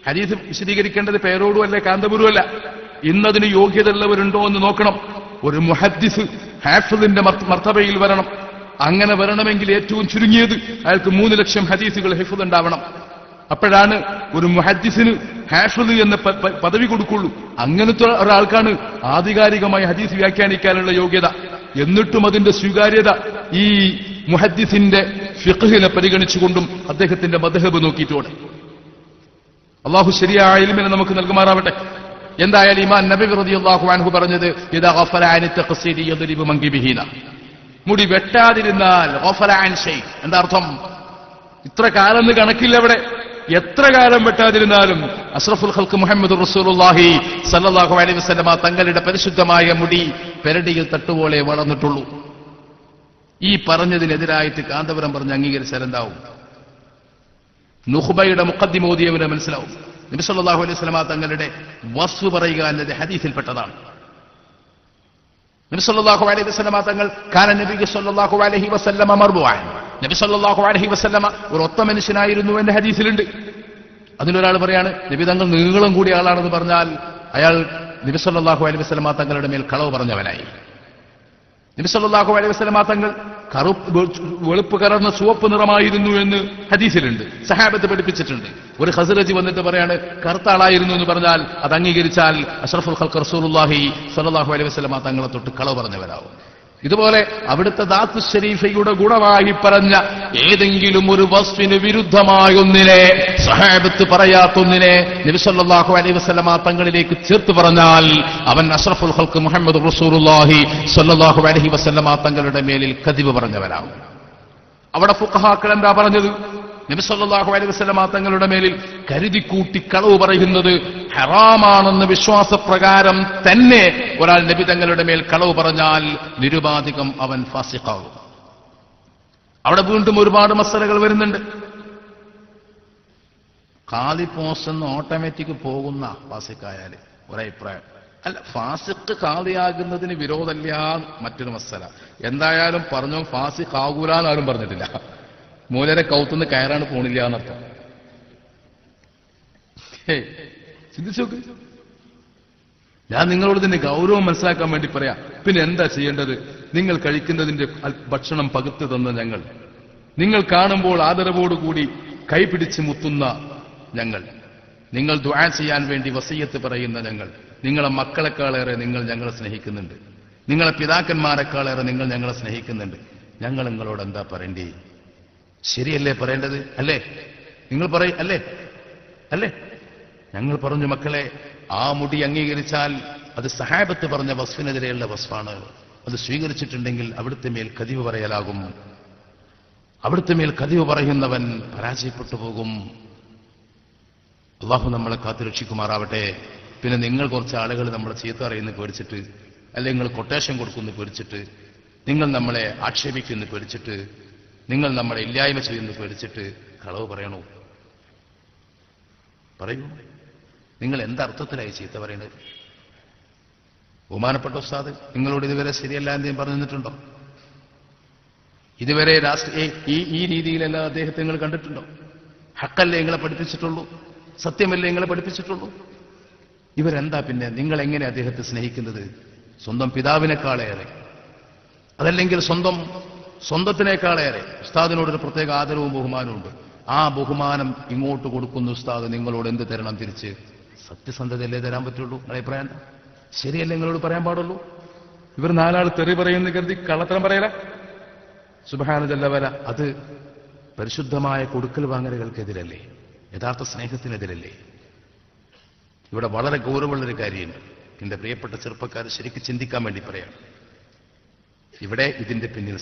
[SPEAKER 2] ഹദീസ് വിശദീകരിക്കേണ്ടത് പേരോടുമല്ല കാന്തപുരമല്ല. ഇന്നതിന് യോഗ്യതയുള്ളവരുണ്ടോ എന്ന് നോക്കണം. ഒരു മുഹദ്ദിസ് ഹാഫിളിന്റെ മർത്തബയിൽ വരണം. അങ്ങനെ വരണമെങ്കിൽ ഏറ്റവും ചുരുങ്ങിയത് അയാൾക്ക് 3 ലക്ഷം ഹദീസുകൾ ഹിഫ്ള് ഉണ്ടാവണം. അപ്പോഴാണ് ഒരു മുഹദ്ദിസിന് ഹാഫിള് എന്ന പദവി കൊടുക്കുള്ളൂ. അങ്ങനത്തെ ഒരാൾക്കാണ് ആധികാരികമായി ഹദീസ് വ്യാഖ്യാനിക്കാനുള്ള യോഗ്യത. എന്നിട്ടും അതിന്റെ സ്വീകാര്യത ഈ മുഹദ്ദിസിന്റെ ഫിഖ്ഹിനെ പരിഗണിച്ചുകൊണ്ടും അദ്ദേഹത്തിന്റെ മദ്ഹബ് നോക്കിയിട്ടോടെ. അള്ളാഹു ശരിയായ ഇൽമിനെ നമുക്ക് നൽകുമാറാവട്ടെ. എന്തായാലും ഇമാം നബവി റളിയല്ലാഹു അൻഹു പറഞ്ഞത് ഇദാ ഗഫല അനി തഖ്സീരി യദ്രിബു മൻകിബിഹിന, മുടി വെട്ടാതിരുന്നാൽ ഗഫല അൻ ഷൈ, എന്താ അർത്ഥം? ഇത്ര കാലം എന്ന് കണക്കില്ല അവിടെ, എത്ര കാലം വെട്ടാതിരുന്നാലും അഷ്റഫുൽ ഖൽഖ് മുഹമ്മദ് റസൂലുള്ളാഹി സല്ലല്ലാഹു അലൈഹി വസല്ലമ തങ്ങളുടെ പരിശുദ്ധമായ മുടി പെരടിയിൽ തട്ടുപോലെ വളർന്നിട്ടുള്ളൂ. ഈ പറഞ്ഞതിനെതിരായിട്ട് കാന്തപുരം പറഞ്ഞ് അംഗീകരിച്ചാൽ എന്താവും? നുഖ്ബയുടെ മുഖദ്ദിമ ഓതിയവന് മനസ്സിലാവും. നബി സല്ലല്ലാഹു അലൈഹി വസല്ലമ തങ്ങളുടെ വസ്ഫ് പറയുക എന്നത് ഹദീസിൽപ്പെട്ടതാണ്. നബി സല്ലല്ലാഹു അലൈഹി വസല്ലമ തങ്ങൾ കാന നബി സല്ലല്ലാഹു അലൈഹി വസല്ലമ മർബൂഅൻ, നബി സല്ലല്ലാഹു അലൈഹി വസല്ലമ ഒരു ഒത്ത മനുഷ്യനായിരുന്നു എന്ന ഹദീസിലുണ്ട്. അതിലൊരാൾ പറയാണ് നബി തങ്ങൾ നീളം കൂടിയ ആളാണെന്ന് പറഞ്ഞാൽ അയാൾ നബി സല്ലല്ലാഹു അലൈഹി വസല്ലമ തങ്ങളുടെ മേൽ കളവ് പറഞ്ഞവനായി. നബി സല്ലല്ലാഹു അലൈഹി വസല്ലമ തങ്ങൾ വെളുപ്പ് കലർന്ന ചുവപ്പ് നിറമായിരുന്നു എന്ന് ഹദീസിലുണ്ട്, സഹാബത്ത് പഠിപ്പിച്ചിട്ടുണ്ട്. ഒരു ഖസ്റജി വന്നിട്ട് പറയാണ് കറുത്ത ആളായിരുന്നു എന്ന് പറഞ്ഞാൽ അത് അംഗീകരിച്ചാൽ അഷ്റഫുൽ ഖൽഖ് റസൂലുള്ളാഹി സ്വല്ലല്ലാഹു അലൈഹി വസല്ലമ തങ്ങളെ തൊട്ട് കളവ് പറഞ്ഞവരാവും. ഇതുപോലെ അവിടുത്തെ ദാത്ത് ശരീഫയുടെ ഗുണമായി പറഞ്ഞ ഏതെങ്കിലും ഒരു വസ്ഫിന് വിരുദ്ധമായ ഒന്നിനെ, സഹാബത്ത് പറയാത്തൊന്നിനെ നബി സല്ലല്ലാഹു അലൈഹി വസല്ലമ തങ്ങളിലേക്ക് ചേർത്ത് പറഞ്ഞാൽ അവൻ അഷ്റഫുൽ ഖൽഖ് മുഹമ്മദ് റസൂലുള്ളാഹി സ്വല്ലല്ലാഹു അലൈഹി വസല്ലമ തങ്ങളുടെ മേലിൽ കദിബ് പറഞ്ഞവരാകും. അവിടെ ഫുഖഹാക്കൾ എന്താ പറഞ്ഞത്? നബി സല്ലല്ലാഹു അലൈഹി വസല്ലമ തങ്ങളുടെ മേലിൽ കരുതിക്കൂട്ടി കളവ് പറയുന്നത് ഹറാമാണെന്ന് വിശ്വാസപ്രകാരം തന്നെ ഒരാൾ നബി തങ്ങളുടെ മേൽ കളവ് പറഞ്ഞാൽ നിരുപാധികം അവൻ ഫാസിഖാകും. അവിടെ വീണ്ടും ഒരുപാട് മസലകൾ വരുന്നുണ്ട്. ഖാദി പോസ്റ്റെന്ന് ഓട്ടോമാറ്റിക് പോകുന്ന ഫാസിഖായാല് ഒരഭിപ്രായം അല്ല, ഫാസിഖ് ഖാദിയാകുന്നതിന് വിരോധമില്ല മറ്റൊരു മസല. എന്തായാലും പറഞ്ഞു ഫാസിഖ് ആകൂലാന്ന് ആരും പറഞ്ഞിട്ടില്ല. മൂലരെ കൗത്തുനിന്ന് കയറാണ് പോണില്ല എന്നർത്ഥം. ചിന്തിച്ചു നോക്ക്. ഞാൻ നിങ്ങളോട് ഇതിന്റെ ഗൗരവം മനസ്സിലാക്കാൻ വേണ്ടി പറയാം. പിന്നെ എന്താ ചെയ്യേണ്ടത്? നിങ്ങൾ കഴിക്കുന്നതിന്റെ ഭക്ഷണം പകുത്തു തന്ന ഞങ്ങൾ, നിങ്ങൾ കാണുമ്പോൾ ആദരവോടുകൂടി കൈപിടിച്ച് മുത്തുന്ന ഞങ്ങൾ, നിങ്ങൾ ദുആ ചെയ്യാൻ വേണ്ടി വസിയ്യത്ത് പറയുന്ന ഞങ്ങൾ, നിങ്ങളെ മക്കളെക്കാളേറെ നിങ്ങൾ ഞങ്ങളെ സ്നേഹിക്കുന്നുണ്ട്, നിങ്ങളെ പിതാക്കന്മാരെക്കാളേറെ നിങ്ങൾ ഞങ്ങളെ സ്നേഹിക്കുന്നുണ്ട്. ഞങ്ങൾ നിങ്ങളോട് എന്താ പറയേണ്ടി? ശരിയല്ലേ പറയേണ്ടത്? അല്ലേ? നിങ്ങൾ പറയും അല്ലേ? അല്ലേ? ഞങ്ങൾ പറഞ്ഞു മക്കളെ, ആ മുടി അംഗീകരിച്ചാൽ അത് സഹാബത്ത് പറഞ്ഞ വസ്ഫിനെതിരെയുള്ള വസ്ഫാണ്. അത് സ്വീകരിച്ചിട്ടുണ്ടെങ്കിൽ അവിടുത്തെ മേൽ കദിവ് പറയലാകും. അവിടുത്തെ മേൽ കദിവ് പറയുന്നവൻ പരാജയപ്പെട്ടു പോകും. അള്ളാഹു നമ്മളെ കാത്തുരക്ഷിക്കുമാറാവട്ടെ. പിന്നെ നിങ്ങൾ കുറച്ച് ആളുകൾ നമ്മളെ ചീത്ത അറിയുന്ന പേടിച്ചിട്ട്, അല്ലെങ്കിൽ നിങ്ങൾ കൊട്ടേഷൻ കൊടുക്കുന്ന പേടിച്ചിട്ട്, നിങ്ങൾ നമ്മളെ ആക്ഷേപിക്കുന്ന പേടിച്ചിട്ട്, നിങ്ങൾ നമ്മളെ ഇല്ലായ്മ ചെയ്യുന്ന പേടിച്ചിട്ട് കളവ് പറയണോ? പറയൂ. നിങ്ങൾ എന്തർത്ഥത്തിലായി ചീത്ത പറയേണ്ടത്? ബഹുമാനപ്പെട്ട ഉസ്താദ് നിങ്ങളോട് ഇതുവരെ ശരിയല്ല എന്തെങ്കിലും പറഞ്ഞു തന്നിട്ടുണ്ടോ? ഇതുവരെ ഈ രീതിയിലല്ല അദ്ദേഹത്തെ നിങ്ങൾ കണ്ടിട്ടുണ്ടോ? ഹക്കല്ലേ നിങ്ങളെ പഠിപ്പിച്ചിട്ടുള്ളൂ? സത്യമല്ലേ നിങ്ങളെ പഠിപ്പിച്ചിട്ടുള്ളൂ? ഇവരെന്താ പിന്നെ നിങ്ങൾ എങ്ങനെ അദ്ദേഹത്തെ സ്നേഹിക്കുന്നത്? സ്വന്തം പിതാവിനേക്കാളേറെ, അതല്ലെങ്കിൽ സ്വന്തത്തിനേക്കാളേറെ ഉസ്താദിനോടൊരു പ്രത്യേക ആദരവും ബഹുമാനവും ഉണ്ട്. ആ ബഹുമാനം ഇങ്ങോട്ട് കൊടുക്കുന്ന ഉസ്താദ് നിങ്ങളോട് എന്ത് തരണം തിരിച്ച്? സത്യസന്ധതയല്ലേ തരാൻ പറ്റുള്ളൂ. അഭിപ്രായം ശരിയല്ലേ നിങ്ങളോട് പറയാൻ പാടുള്ളൂ? ഇവർ നാലാൾ തെറി പറയുന്ന കരുതി കള്ളത്തരം പറയല. സുബ്ഹാന ജല്ല വല. അത് പരിശുദ്ധമായ കൊടുക്കൽ വാങ്ങലുകൾക്കെതിരല്ലേ? യഥാർത്ഥ സ്നേഹത്തിനെതിരല്ലേ? ഇവിടെ വളരെ ഗൗരവമുള്ളൊരു കാര്യമുണ്ട്. എന്റെ പ്രിയപ്പെട്ട ചെറുപ്പക്കാർ ശരിക്കും ചിന്തിക്കാൻ വേണ്ടി പറയാം. ഇവിടെ ഇതിന്റെ പിന്നിൽ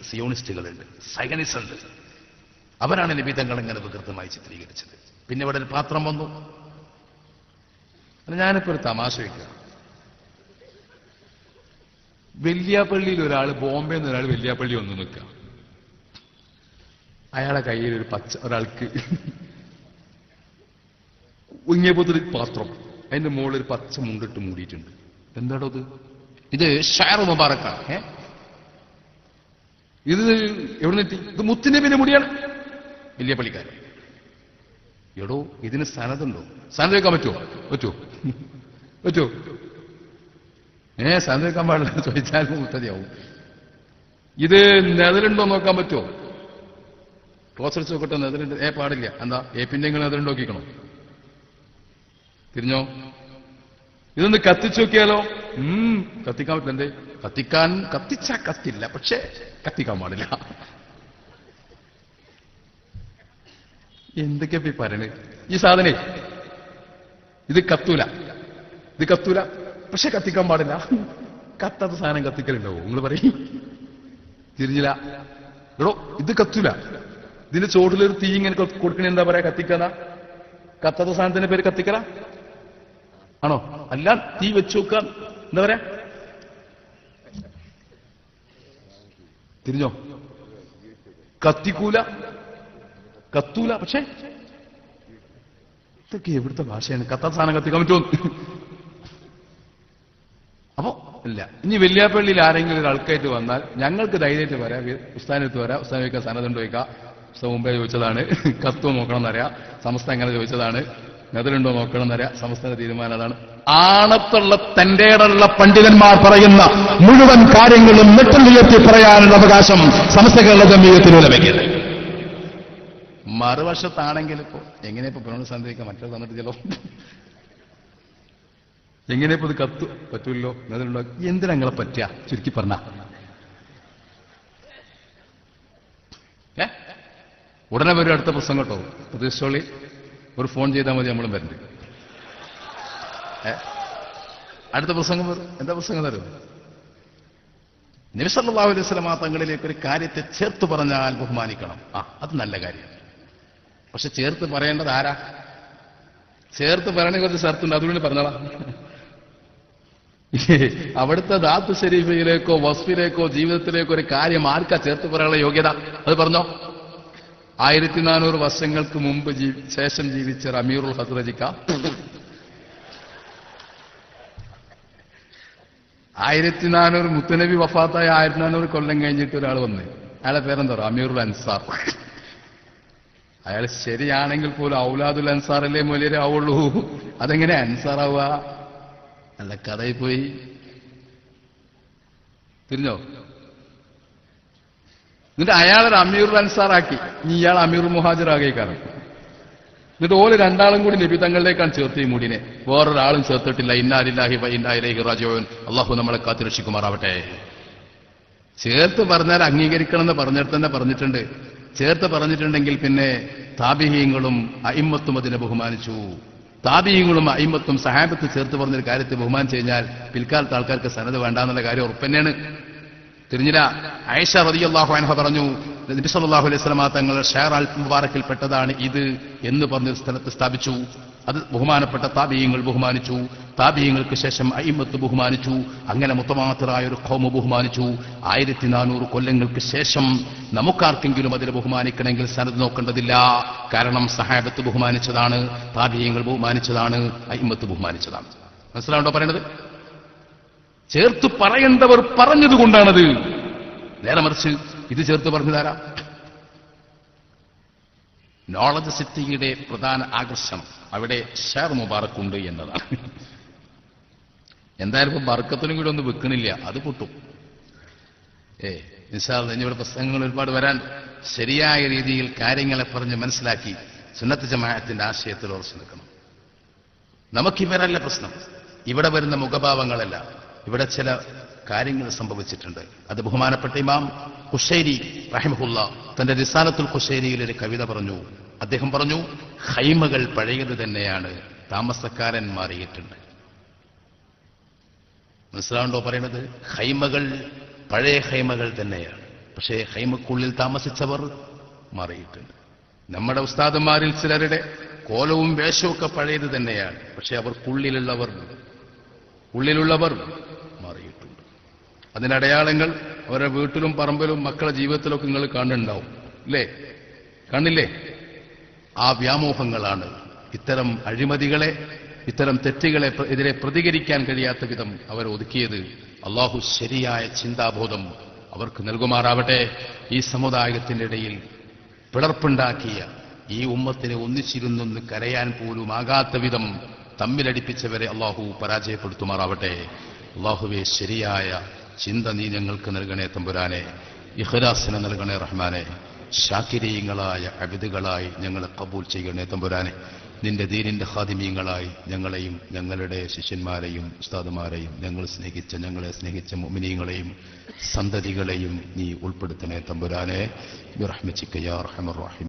[SPEAKER 2] സിയോണിസ്റ്റുകളുണ്ട്, സയനിസം ഉണ്ട്. അവരാണ് നബി തങ്ങൾ ഇങ്ങനെ വികൃതമായി ചിത്രീകരിച്ചത്. പിന്നെ ഇവിടെ ഒരു പാത്രം വന്നു. ഞാനിപ്പോ ഒരു തമാശ വയ്ക്കുക. വെല്ലിയാപ്പള്ളിയിൽ ഒരാൾ, ബോംബെയിൽ നിന്ന് ഒരാൾ വെല്ലിയാപ്പള്ളി വന്നു നിൽക്കുക. അയാളെ കയ്യിൽ ഒരാൾക്ക് ഉങ്ങിയപ്പോഴത്തൊരു പാത്രം, അതിന്റെ മുകളിൽ ഒരു പച്ച മുണ്ടിട്ട് മൂടിയിട്ടുണ്ട്. എന്താണോ ഇത്? ഷാർ മുബാറക്കാണ്. ഇത് എവിടെ നിന്നെത്തി? ഇത് മുത്തുനബിന്റെ മുടിയാണ്. വലിയ പള്ളിക്കാരൻ. എടോ, ഇതിന് സനതുണ്ടോ? സനത് വെക്കാൻ പറ്റുമോ? പറ്റുമോ? സനത് വെക്കാൻ പാടില്ല ചോദിച്ചാൽ മുത്തതിയാവും. ഇത് നെതലുണ്ടോ നോക്കാൻ പറ്റുമോ? ക്ലോസ് അടിച്ച് നോക്കട്ടെ. നെതലുണ്ട്? പാടില്ല. എന്താ? പിന്നെ നിങ്ങൾ നെതലുണ്ട് നോക്കിക്കണോ? തിരിഞ്ഞോ? ഇതൊന്ന് കത്തിച്ചു നോക്കിയാലോ? കത്തിക്കാൻ പറ്റില്ല. എന്തേ? കത്തിച്ചാ കത്തില്ല, പക്ഷേ കത്തിക്കാൻ പാടില്ല. എന്തൊക്കെയാ പറയണേ? ഈ സാധനേ ഇത് കത്തൂല. ഇത് കത്തൂല, പക്ഷെ കത്തിക്കാൻ പാടില്ല. കത്താത്ത സാധനം കത്തിക്കലുണ്ടാവോ? നിങ്ങൾ പറയും. തിരിഞ്ഞില്ല. എടോ ഇത് കത്തൂല, ഇതിന്റെ ചോട്ടിലൊരു തീ ഇങ്ങനെ കൊടുക്കണ എന്താ പറയാ? കത്തിക്കല. കത്താത്ത സാധനത്തിന്റെ പേര് കത്തിക്കല ആണോ? അല്ല, തീ വെച്ചു നോക്കുക എന്താ പറയാ? തിരിഞ്ഞോ? കത്തിക്കൂല, കത്തൂല, പക്ഷെ ഇതൊക്കെ എവിടുത്തെ ഭാഷയാണ്? കത്താത്ത സാധനം കത്തിക്കാൻ പറ്റുമോ? അപ്പോ ഇല്ല. ഇനി വെല്ലിയാപ്പള്ളിയിൽ ആരെങ്കിലും ഒരു ആൾക്കായിട്ട് വന്നാൽ ഞങ്ങൾക്ക് ധൈര്യമായിട്ട് വരാം, ഉസ്താനത്ത് വരാം, ഉസ്താൻ ചോദിക്കാം, സനതുണ്ട് ചോദിക്കാം, ഉസ്താൻ മുമ്പേ ചോദിച്ചതാണ്, കത്തോ നോക്കണം എന്നറിയാം, സമസ്ത എങ്ങനെ ചോദിച്ചതാണ്, നെതിലുണ്ടോ നോക്കണം എന്നറിയാം, സമസ്തയുടെ തീരുമാനം അതാണ്. ആണത്തുള്ള തന്റേടുള്ള പണ്ഡിതന്മാർ പറയുന്ന മുഴുവൻ കാര്യങ്ങളും നെട്ടുയർത്തി പറയാനുള്ള അവകാശം സമസ്ത കേരള ജമീയത്തിന് ലഭിക്കുന്നത്. മറുവശത്താണെങ്കിൽ ഇപ്പോ എങ്ങനെയിപ്പോ പുനഃസന്ധിക്കാൻ മറ്റൊരു തന്നിട്ട് ചിലോ എങ്ങനെയിപ്പോ ഇത് കത്തു പറ്റൂല്ലോ, നെതിലുണ്ടോ, എന്തിനാ നിങ്ങളെ പറ്റുക? ചുരുക്കി പറഞ്ഞ ഉടനെ വരും അടുത്ത പ്രസംഗം കേട്ടോ. പ്രതീക്ഷോളി ഒരു ഫോൺ ചെയ്താൽ മതി, നമ്മളും വരണ്ട്. അടുത്ത പ്രസംഗം വരും. എന്താ പ്രസംഗം തരും? നബി സല്ലല്ലാഹു അലൈഹി വസല്ലം തങ്ങളിലേക്ക് ഒരു കാര്യത്തെ ചേർത്ത് പറഞ്ഞാൽ ബഹുമാനിക്കണം. അത് നല്ല കാര്യം. പക്ഷെ ചേർത്ത് പറയേണ്ടത് ആരാ? ചേർത്ത് പറയണേ കുറച്ച് ഷർത്തുണ്ട്, അതുകൊണ്ട് പറഞ്ഞോളാം. അവിടുത്തെ ദാത്ത് ശരീഫയിലേക്കോ വസ്ഫിലേക്കോ ജീവിതത്തിലേക്കോ ഒരു കാര്യം ആർക്കാ ചേർത്ത് പറയാനുള്ള യോഗ്യത? അത് പറഞ്ഞോ. 1400 വർഷങ്ങൾക്ക് മുമ്പ് ശേഷം ജീവിച്ച അമീറുൽ ഹസ്രജിക്ക 1400 മുത്തനബി വഫാത്തായ 1400 കൊല്ലം കഴിഞ്ഞിട്ട് ഒരാൾ വന്ന്, അയാളെ പേരെന്താ? അമീറുൽ അൻസാർ. അയാൾ ശരിയാണെങ്കിൽ പോലും ഔലാദുൽ അൻസാറല്ലേ മൊലിയരെ ആവുള്ളൂ. അതെങ്ങനെ അൻസാറാവുക? നല്ല കഥയിൽ പോയി. തിരിഞ്ഞോ? എന്നിട്ട് അയാളൊരു അമീറുൽ അൻസാറാക്കി, ഇനി ഇയാൾ അമീറുൽ മുഹാജിറാകേക്കാരം. എന്നിട്ട് ഓല് രണ്ടാളും കൂടി നബി തങ്ങളിലേക്കാണ് ചേർത്ത് ഈ മുടിനെ, വേറൊരാളും ചേർത്തിട്ടില്ല. ഇന്നാ ലില്ലാഹി വ ഇന്നാ ഇലൈഹി റാജിഊൻ. അള്ളാഹു നമ്മളെ കാത്തുരക്ഷിക്കുമാറാവട്ടെ. ചേർത്ത് പറഞ്ഞാൽ അംഗീകരിക്കണമെന്ന് പറഞ്ഞിട്ട് തന്നെ പറഞ്ഞിട്ടുണ്ട്. ചേർത്ത് പറഞ്ഞിട്ടുണ്ടെങ്കിൽ പിന്നെ താബിഈങ്ങളും അഇമ്മത്തും അതിനെ ബഹുമാനിച്ചു. താബിഈങ്ങളും അഇമ്മത്തും സഹാബത്ത് ചേർത്ത് പറഞ്ഞൊരു കാര്യത്തെ ബഹുമാനിച്ചു കഴിഞ്ഞാൽ പിൽക്കാലത്ത് ആൾക്കാർക്ക് സനത് വേണ്ടാന്നുള്ള കാര്യം ഉറപ്പന്നെയാണ്. തിരിഞ്ഞില്ല. ആയിഷ റളിയല്ലാഹു അൻഹ പറഞ്ഞു, നബി സല്ലല്ലാഹു അലൈഹി വസല്ലം തങ്ങളുടെ ഷഅർ അൽ മുബാറക്കിൽപ്പെട്ടതാണ് ഇത് എന്ന് പറഞ്ഞൊരു സ്ഥലത്ത് സ്ഥാപിച്ചു. അത് ബഹുമാനപ്പെട്ട താബിഈങ്ങൾ ബഹുമാനിച്ചു. താബിഈങ്ങൾക്ക് ശേഷം അഇമ്മത്ത് ബഹുമാനിച്ചു. അങ്ങനെ മുത്തവാത്തിറായ ഒരു ഖൗമ് ബഹുമാനിച്ചു. 1400 കൊല്ലങ്ങൾക്ക് ശേഷം നമുക്കാർക്കെങ്കിലും അതിനെ ബഹുമാനിക്കണമെങ്കിൽ സനദ് നോക്കേണ്ടതില്ല. കാരണം സഹാബത്ത് ബഹുമാനിച്ചതാണ്, താബിഈങ്ങൾ ബഹുമാനിച്ചതാണ്, അഇമ്മത്ത് ബഹുമാനിച്ചതാണ്. മനസ്സിലാവുണ്ടോ പറയണത്? ചേർത്ത് പറയേണ്ടവർ പറഞ്ഞതുകൊണ്ടാണത്. നേരെ മറിച്ച് ഇത് ചേർത്ത് പറഞ്ഞതാരാ? നോളജ് സിറ്റിയുടെ പ്രധാന ആകർഷണം അവിടെ ഷെയർ മുബാറക്കുണ്ട് എന്നതാണ്. എന്തായാലും ഇപ്പൊ ബർക്കത്തിനും കൂടി ഒന്നും വെക്കണില്ല, അത് പൊട്ടും. ഇൻഷാ അല്ലാഹ് ഇനി ഇവിടെ പ്രസംഗങ്ങൾ ഒരുപാട് വരാൻ ശരിയായ രീതിയിൽ കാര്യങ്ങളെ പറഞ്ഞ് മനസ്സിലാക്കി സുന്നത്ത് ജമാഅത്തിന്റെ ആശയത്തിൽ ഉറച്ചു നിൽക്കണം. നമുക്കിവരല്ല പ്രശ്നം, ഇവിടെ വരുന്ന മുഖഭാവങ്ങളല്ല. ഇവിടെ ചില കാര്യങ്ങൾ സംഭവിച്ചിട്ടുണ്ട്. അത് ബഹുമാനപ്പെട്ട ഇമാം ഖുശൈരി റഹിമഹുല്ലാ തന്റെ റിസാലത്തുൽ ഖുശൈരിയിൽ ഒരു കവിത പറഞ്ഞു. അദ്ദേഹം പറഞ്ഞു, ഖൈമകൾ പഴയത് തന്നെയാണ്, താമസക്കാരൻ മാറിയിട്ടുണ്ട്. മനസ്സിലാവുണ്ടോ പറയുന്നത്? ഖൈമകൾ പഴയ ഖൈമകൾ തന്നെയാണ്, പക്ഷേ ഖൈമക്കുള്ളിൽ താമസിച്ചവർ മാറിയിട്ടുണ്ട്. നമ്മുടെ ഉസ്താദന്മാരിൽ ചിലരുടെ കോലവും വേഷവും ഒക്കെ പഴയത് തന്നെയാണ്, പക്ഷെ അവർക്കുള്ളിലുള്ളവർ മാറിയിട്ടുണ്ട്. അതിനടയാളങ്ങൾ അവരുടെ വീട്ടിലും പറമ്പിലും മക്കളുടെ ജീവിതത്തിലൊക്കെ നിങ്ങൾ കാണുന്നുണ്ടാവും, അല്ലേ? കാണില്ലേ? ആ വ്യാമോഹങ്ങളാണ് ഇത്തരം അഴിമതികളെ, ഇത്തരം തെറ്റുകളെ എതിരെ പ്രതികരിക്കാൻ കഴിയാത്ത വിധം അവർ ഒതുക്കിയത്. അള്ളാഹു ശരിയായ ചിന്താബോധം അവർക്ക് നൽകുമാറാവട്ടെ. ഈ സമുദായത്തിന്റെ ഇടയിൽ പിളർപ്പുണ്ടാക്കിയ ഈ ഉമ്മത്തിനെ ഒന്നിച്ചിരുന്നൊന്ന് കരയാൻ പോലും ആകാത്ത വിധം തമ്മിലടിപ്പിച്ചവരെ അള്ളാഹു പരാജയപ്പെടുത്തുമാറാവട്ടെ. അള്ളാഹുവെ ശരിയായ ചിന്ത നീ ഞങ്ങൾക്ക് നൽകണേ തമ്പുരാനെ, ഇഖ്ലാസിനെ നൽകണേ റഹ്മാനെ. ശാകിരീങ്ങളായ അബിദുകളായി ഞങ്ങളെ കബൂൽ ചെയ്യണേ തമ്പുരാനെ. നിന്റെ ദീനിന്റെ ഖാദിമീങ്ങളായി ഞങ്ങളെയും ഞങ്ങളുടെ ശിഷ്യന്മാരെയും ഉസ്താദുമാരെയും ഞങ്ങളെ സ്നേഹിച്ച മുഅ്മിനീങ്ങളെയും സന്തതികളെയും നീ ഉൾപ്പെടുത്തണേ തമ്പുരാനെ. ബിറഹ്മതിക യാ അർഹമർ റഹീം.